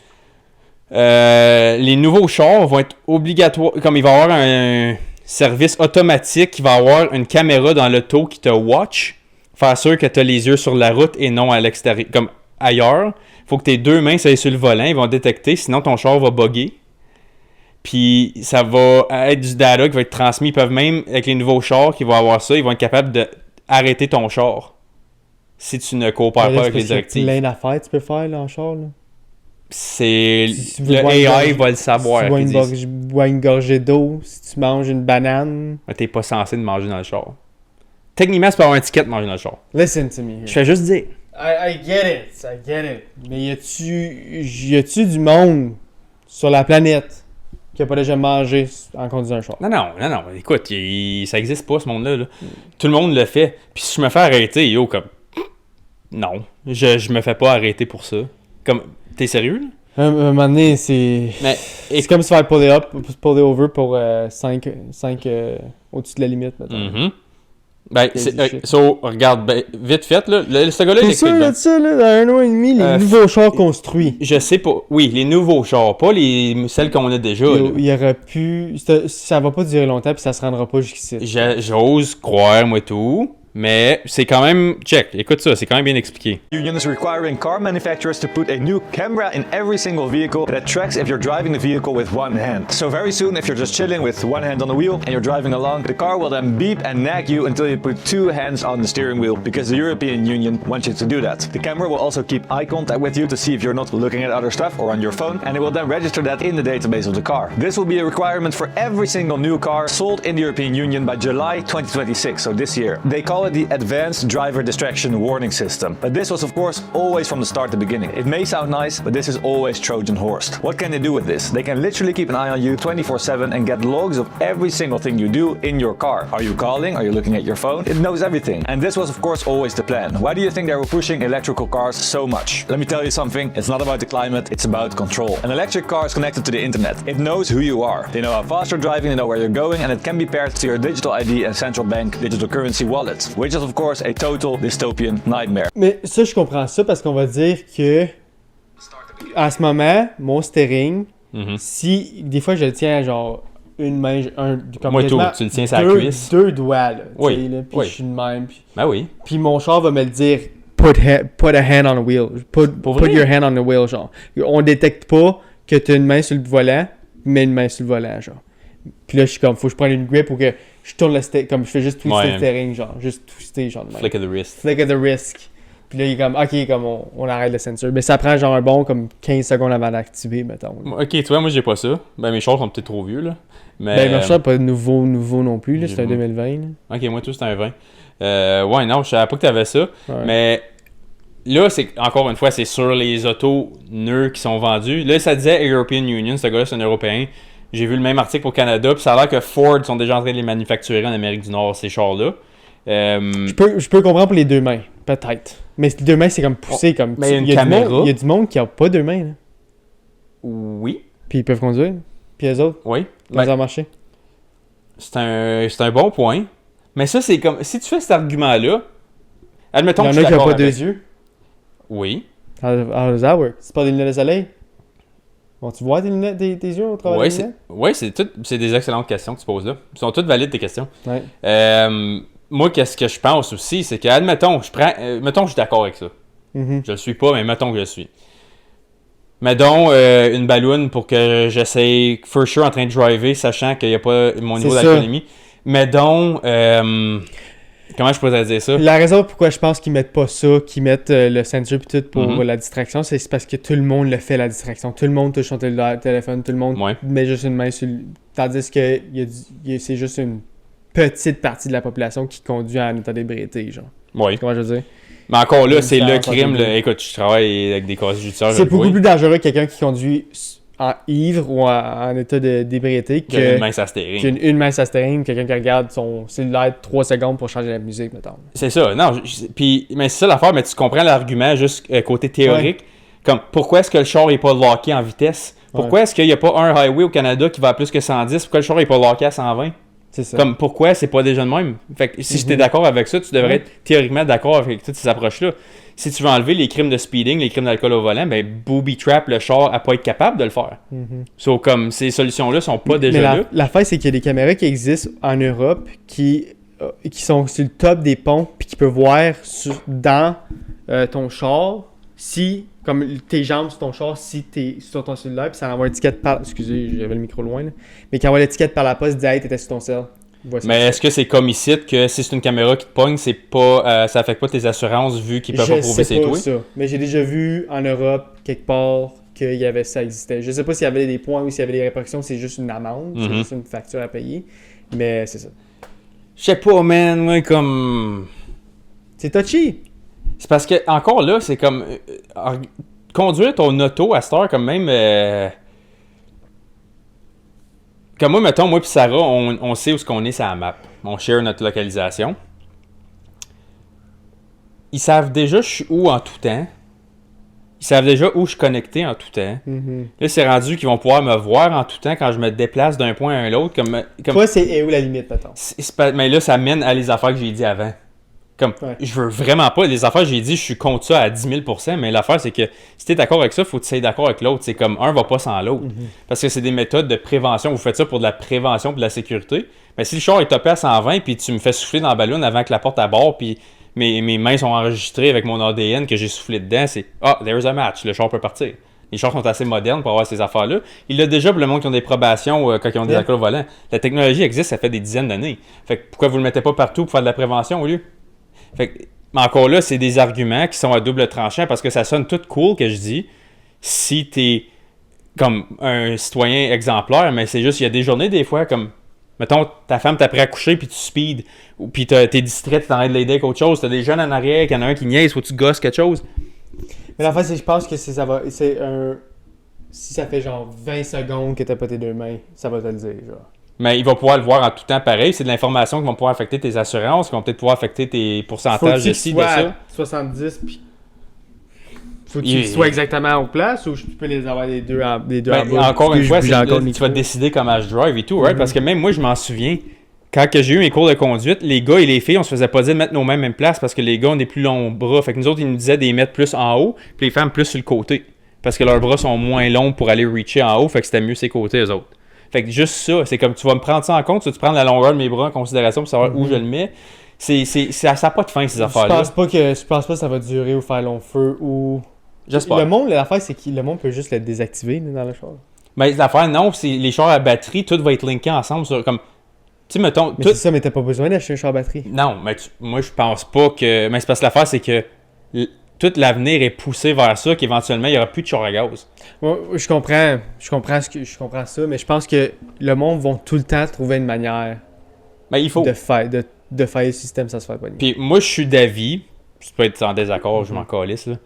les nouveaux chars vont être obligatoires, comme il va y avoir un service automatique qui va avoir une caméra dans l'auto qui te watch, faire sûr que tu as les yeux sur la route et non à l'extérieur, comme ailleurs. Faut que tes 2 mains soient sur le volant, ils vont détecter, sinon ton char va bugger. Puis ça va être du data qui va être transmis. Ils peuvent même, avec les nouveaux chars qui vont avoir ça, ils vont être capables d'arrêter ton char si tu ne coopères pas avec les directives.
C'est plein d'affaires que tu peux faire là, en char. Là.
C'est le AI va le savoir.
Si tu bois une gorgée d'eau, si tu manges une banane.
Mais t'es pas censé de manger dans le char. Techniquement, c'est pas avoir un ticket de manger dans le char.
Listen to me.
Je fais juste dire.
I get it. Mais y a-tu du monde sur la planète qui a pas déjà mangé en conduisant un char?
Non. Écoute, ça existe pas ce monde-là. Là. Tout le monde le fait. Puis si je me fais arrêter, comme. Non. Je me fais pas arrêter pour ça. Comme. T'es sérieux, là?
Un moment donné, c'est comme se faire puller over pour 5 au-dessus de la limite, maintenant.
Mm-hmm. Ben, regarde, vite fait, là, ce gars-là, il explique bien.
Ça, là, dans 1 an et demi, les nouveaux chars construits.
Je sais pas. Oui, les nouveaux chars, pas celles qu'on a déjà.
Il y aurait pu... Ça va pas durer longtemps, puis ça se rendra pas jusqu'ici.
J'ose croire, moi, tout. Mais c'est quand même... Check, écoute ça, c'est quand même bien expliqué.
Union is requiring car manufacturers to put a new camera in every single vehicle that tracks if you're driving the vehicle with one hand. So very soon, if you're just chilling with one hand on the wheel and you're driving along, the car will then beep and nag you until you put 2 hands on the steering wheel because the European Union wants you to do that. The camera will also keep eye contact with you to see if you're not looking at other stuff or on your phone, and it will then register that in the database of the car. This will be a requirement for every single new car sold in the European Union by July 2026, so this year. They call it the Advanced Driver Distraction Warning System. But this was of course always from the start the beginning. It may sound nice, but this is always Trojan horsed. What can they do with this? They can literally keep an eye on you 24/7 and get logs of every single thing you do in your car. Are you calling? Are you looking at your phone? It knows everything. And this was of course always the plan. Why do you think they were pushing electrical cars so much? Let me tell you something. It's not about the climate, it's about control. An electric car is connected to the internet. It knows who you are. They know how fast you're driving, they know where you're going, and it can be paired to your digital ID and central bank digital currency wallet, which is of course a total dystopian nightmare.
Mais ça, je comprends ça parce qu'on va dire que à ce moment, mon steering, si des fois je le tiens à genre une main,
moi tout, tu le tiens sur la cuisse.
2 doigts, là,
oui,
là, puis je suis de même.
Ben oui.
Puis mon char va me le dire, put a hand on the wheel. Put your hand on the wheel, genre. On détecte pas que tu as une main sur le volant, mais une main sur le volant, genre. Puis là, je suis comme, faut que je prenne une grip pour que je tourne le steering, comme je fais juste twister le steering, genre, juste twister, genre de même.
Flick of the wrist.
Flick of the wrist. Puis là, il est comme, ok, comme on arrête le sensor. Mais ça prend genre un bon comme 15 secondes avant d'activer, mettons.
Ok, tu vois, moi j'ai pas ça. Ben mes chars sont peut-être trop vieux, là. Mais...
Ben, mon char pas nouveau non plus, là, c'est un 2020. Là.
Ok, moi tout, c'est un 20. Ouais, non, je savais pas que t'avais ça. Ouais. Mais là, c'est encore une fois, c'est sur les autos neutres qui sont vendus. Là, ça disait European Union, ce gars-là, c'est un Européen. J'ai vu le même article au Canada, puis ça a l'air que Ford sont déjà en train de les manufacturer en Amérique du Nord, ces chars-là.
Je peux comprendre pour les 2 mains, peut-être. Mais les 2 mains, c'est comme poussé. Comme
mais il y a
il y a du monde qui n'a pas 2 mains. Là.
Oui.
Puis ils peuvent conduire. Puis les autres,
oui.
Comment ça a marché?
C'est un bon point. Mais ça, c'est comme... Si tu fais cet argument-là, admettons que
il y en a qui n'ont pas 2 yeux.
Oui.
How does that work? C'est pas des lunettes de soleil? Vont-tu voir tes lunettes, tes yeux au travers des lunettes?
Oui, c'est des excellentes questions que tu poses là. Ils sont toutes valides, tes questions.
Ouais.
Moi, qu'est-ce que je pense aussi, c'est que, admettons, mettons que je suis d'accord avec ça.
Mm-hmm.
Je le suis pas, mais mettons que je le suis. Mettons une balloune pour que j'essaye for sure en train de driver, sachant qu'il n'y a pas mon niveau d'alcoolémie. Mettons, comment je pourrais dire ça?
La raison pourquoi je pense qu'ils mettent pas ça, qu'ils mettent le censure et tout pour la distraction, c'est parce que tout le monde le fait, la distraction. Tout le monde touche son téléphone, tout le monde met juste une main sur le... Tandis que c'est juste une petite partie de la population qui conduit en état d'ébriété, genre.
Oui.
Comment je veux dire?
Mais encore là, c'est le crime. Là. Écoute, je travaille avec des casiers judiciaires.
C'est beaucoup plus dangereux que quelqu'un qui conduit en ivre ou en état d'ébriété
qu'une mince astérine.
Une mince astérine, quelqu'un qui regarde son cellulaire 3 secondes pour changer la musique, mettons.
C'est ça. Non, mais c'est ça l'affaire, mais tu comprends l'argument juste côté théorique. Ouais. Comme, pourquoi est-ce que le char n'est pas locké en vitesse? Pourquoi est-ce qu'il n'y a pas un highway au Canada qui va à plus que 110? Pourquoi le char n'est pas locké à 120?
C'est ça.
Comme, pourquoi c'est pas déjà de même? Fait que si j'étais d'accord avec ça, tu devrais être théoriquement d'accord avec toutes ces approches-là. Si tu veux enlever les crimes de speeding, les crimes d'alcool au volant, ben booby trap le char à pas être capable de le faire. So, comme ces solutions-là sont pas déjà là.
L'affaire, c'est qu'il y a des caméras qui existent en Europe qui sont sur le top des ponts puis qui peuvent voir dans ton char si, comme tes jambes sur ton char, si t'es sur ton cellulaire, puis ça envoie une étiquette par... Excusez, j'avais le micro loin, là. Mais qui envoie l'étiquette par la poste, dit « Hey, t'étais sur ton cell. »
Mais est-ce que c'est comme ici que si c'est une caméra qui te pogne, c'est pas, ça affecte pas tes assurances vu qu'ils peuvent pas prouver c'est toi?
Ça. Mais j'ai déjà vu en Europe, quelque part, qu'il y avait ça existait. Je sais pas s'il y avait des points ou s'il y avait des répercussions, c'est juste une amende, c'est juste une facture à payer. Mais c'est ça.
Je sais pas, man, moi, comme...
C'est touchy.
C'est parce que, encore là, c'est comme... conduire ton auto à cette heure, comme même... Comme moi, mettons, moi et Sarah, on sait où est-ce qu'on est sur la map. On share notre localisation. Ils savent déjà je suis où en tout temps. Ils savent déjà où je suis connecté en tout temps. Là, c'est rendu qu'ils vont pouvoir me voir en tout temps quand je me déplace d'un point à un autre. Comme...
Toi, c'est où la limite, mettons?
Mais là, ça mène à les affaires que j'ai dit avant. Comme, je veux vraiment pas. Les affaires, j'ai dit, je suis contre ça à 10 000 %, mais l'affaire, c'est que si t'es d'accord avec ça, il faut que tu sois d'accord avec l'autre. C'est comme, un va pas sans l'autre. Parce que c'est des méthodes de prévention. Vous faites ça pour de la prévention et de la sécurité. Mais si le char est topé à 120 puis tu me fais souffler dans la ballonne avant que la porte aborde puis mes mains sont enregistrées avec mon ADN que j'ai soufflé dedans, c'est « Ah, there's a match. Le char peut partir. » Les chars sont assez modernes pour avoir ces affaires-là. Il l'a déjà pour le monde qui ont des probations quand ils ont des alcools au volant. La technologie existe, ça fait des dizaines d'années. Fait que pourquoi vous le mettez pas partout pour faire de la prévention au lieu? Fait que, encore là, c'est des arguments qui sont à double tranchant parce que ça sonne tout cool que je dis si t'es comme un citoyen exemplaire, mais c'est juste, il y a des journées des fois comme, mettons, ta femme t'a pris à coucher puis tu speed, ou puis t'es distrait, tu t'arrêtes de l'aider avec autre chose, t'as des jeunes en arrière, qu'il y en a un qui niaise, faut que tu gosses quelque chose.
Mais la fin, c'est je pense que ça va, c'est un... Si ça fait genre 20 secondes que t'as pas tes deux mains, ça va te le dire, genre.
Mais il va pouvoir le voir en tout temps pareil. C'est de l'information qui va pouvoir affecter tes assurances, qui vont peut-être pouvoir affecter tes pourcentages de ci, de ça.
70, puis faut-tu qu'ils soient exactement en place ou je peux les avoir les deux en bas?
Encore une fois, tu vas décider comment je drive et tout, right? Parce que même moi, je m'en souviens, quand j'ai eu mes cours de conduite, les gars et les filles, on se faisait pas dire de mettre nos mains à la même place parce que les gars ont des plus longs bras. Fait que nous autres, ils nous disaient de les mettre plus en haut, puis les femmes plus sur le côté. Parce que leurs bras sont moins longs pour aller reacher en haut, fait que c'était mieux ses côtés, eux autres. Fait que juste ça, c'est comme tu vas me prendre ça en compte, tu vas prendre la longueur de mes bras en considération pour savoir où je le mets. Ça n'a pas de fin, ces affaires-là.
Je pense pas que ça va durer ou faire long feu ou...
J'espère.
L'affaire, c'est que le monde peut juste le désactiver dans le char.
Mais l'affaire, non, c'est les chars à batterie, tout va être linké ensemble sur comme... Tu sais, mettons...
Mais c'est ça, mais t'as pas besoin d'acheter un char à batterie.
Non, mais moi, je pense pas que... Mais c'est parce que l'affaire, c'est que... Tout l'avenir est poussé vers ça, qu'éventuellement, il n'y aura plus de char à gaz.
Ouais, je comprends ça, mais je pense que le monde va tout le temps trouver une manière de faire le système, ça se fait pas.
Puis moi, je suis d'avis, je peux être en désaccord, je m'en calisse, là.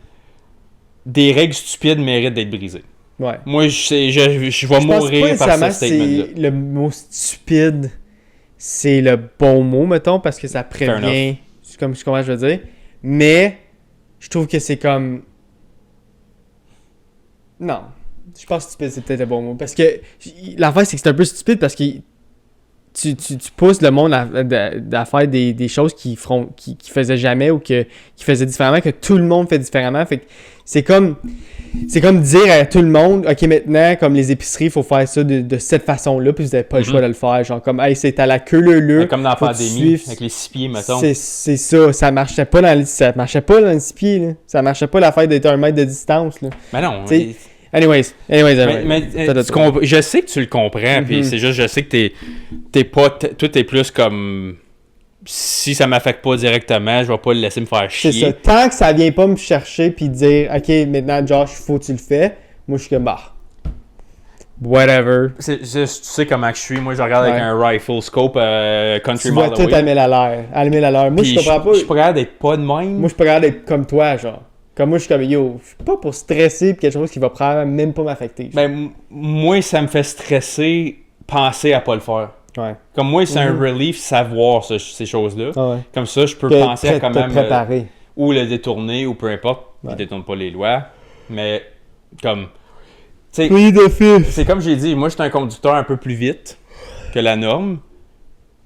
Des règles stupides méritent d'être brisées.
Ouais.
Moi, je vais mourir par ce statement-là.
Le mot stupide, c'est le bon mot, mettons, parce que ça prévient, comme comment je veux dire, mais... Je trouve que c'est comme... Non. Je pense que stupide, c'est peut-être le bon mot. Parce que l'affaire, c'est que c'est un peu stupide parce que tu tu pousses le monde à faire des choses qu'ils faisaient jamais ou qu'ils faisaient différemment, que tout le monde fait différemment. Fait que c'est comme dire à tout le monde, OK, maintenant, comme les épiceries, il faut faire ça de cette façon-là, puis vous n'avez pas le choix de le faire. Genre comme, hey, c'est à la queue leu.
Comme dans la pandémie, avec les 6 pieds, mettons.
C'est ça, ça marchait pas dans les 6 pieds, là. Ça marchait pas l'affaire d'être 1 mètre de distance, là.
Mais non.
Anyways.
Je sais que tu le comprends, puis c'est juste, je sais que t'es pas... Tout est plus comme... Si ça m'affecte pas directement, je vais pas le laisser me faire chier.
C'est ça. Tant que ça vient pas me chercher puis dire, OK, maintenant, Josh, faut que tu le fais, moi, je suis comme, bah, whatever.
Tu sais comment que je suis. Moi, je regarde avec un rifle scope country
Tu vois tout à 1000 à l'heure. Moi, je comprends pas.
Je suis pas capable d'être pas de même.
Moi, je suis pas capable d'être comme toi, genre. Comme moi, je suis comme, yo, je suis pas pour stresser pis quelque chose qui va probablement même pas m'affecter.
Ben, moi, ça me fait stresser penser à pas le faire.
Ouais.
Comme moi, c'est un relief savoir ces choses-là.
Ah ouais.
Comme ça, je peux penser à comment
préparer.
Ou le détourner ou peu importe. Je détourne pas les lois. Mais comme...
Oui, de fait.
C'est comme j'ai dit, moi, je suis un conducteur un peu plus vite que la norme.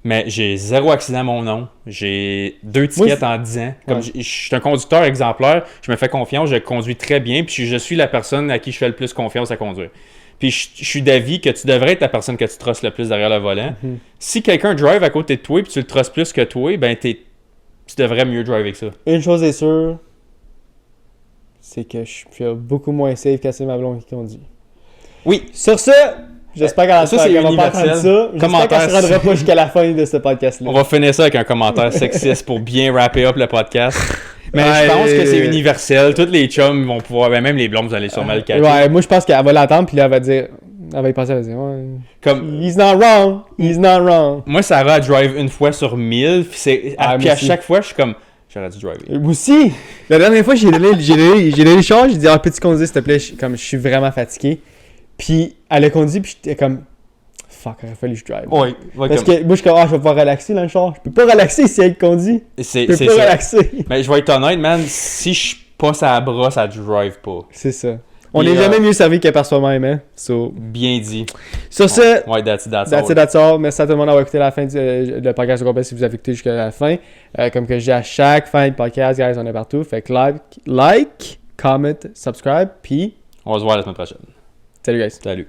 Mais j'ai 0 accident à mon nom. J'ai 2 tickets en 10 ans. Comme je suis un conducteur exemplaire, je me fais confiance, je conduis très bien, puis je suis la personne à qui je fais le plus confiance à conduire. Puis je suis d'avis que tu devrais être la personne que tu trosses le plus derrière le volant. Si quelqu'un drive à côté de toi et tu le trosses plus que toi, ben tu devrais mieux driver que ça.
Une chose est sûre, c'est que je suis beaucoup moins safe que c'est ma blonde qui conduit.
Oui.
Sur ce, j'espère qu'elle va pas entendre ça. J'espère qu'elle se rendra pas jusqu'à la fin de ce podcast-là.
On va finir ça avec un commentaire sexiste pour bien wrapper up le podcast. Mais je pense que c'est universel. Tous les chums vont pouvoir, même les blondes, vous allez sûrement le catcher.
Ouais, moi je pense qu'elle va l'entendre, puis là elle va dire, elle va y penser, elle va dire, ouais.
Comme,
he's not wrong.
Moi, Sarah drive une fois sur 1000, puis à chaque fois, je suis comme, j'aurais dû driver.
Moi aussi. La dernière fois, j'ai donné le char, j'ai dit, peux-tu conduire s'il te plaît, je suis vraiment fatigué. Puis elle a conduit, puis j'étais comme, fuck, il aurait fallu que je drive.
Oui.
Parce que moi, je suis comme, je vais pouvoir relaxer dans le char. Je peux pas relaxer si elle conduit. Je peux pas relaxer.
Mais je vais être honnête, man, si je passe à la brosse, elle drive pas.
C'est ça. On n'est jamais mieux servi que par soi-même, hein.
Bien dit.
Sur ce,
ouais, that's
all. Merci à tout le monde d'avoir écouté la fin du podcast au complet si vous avez écouté jusqu'à la fin. Comme que je dis à chaque fin de podcast, guys, on est partout. Fait que like, comment, subscribe, puis
on va se voir la semaine prochaine.
Salut, guys.
Salut.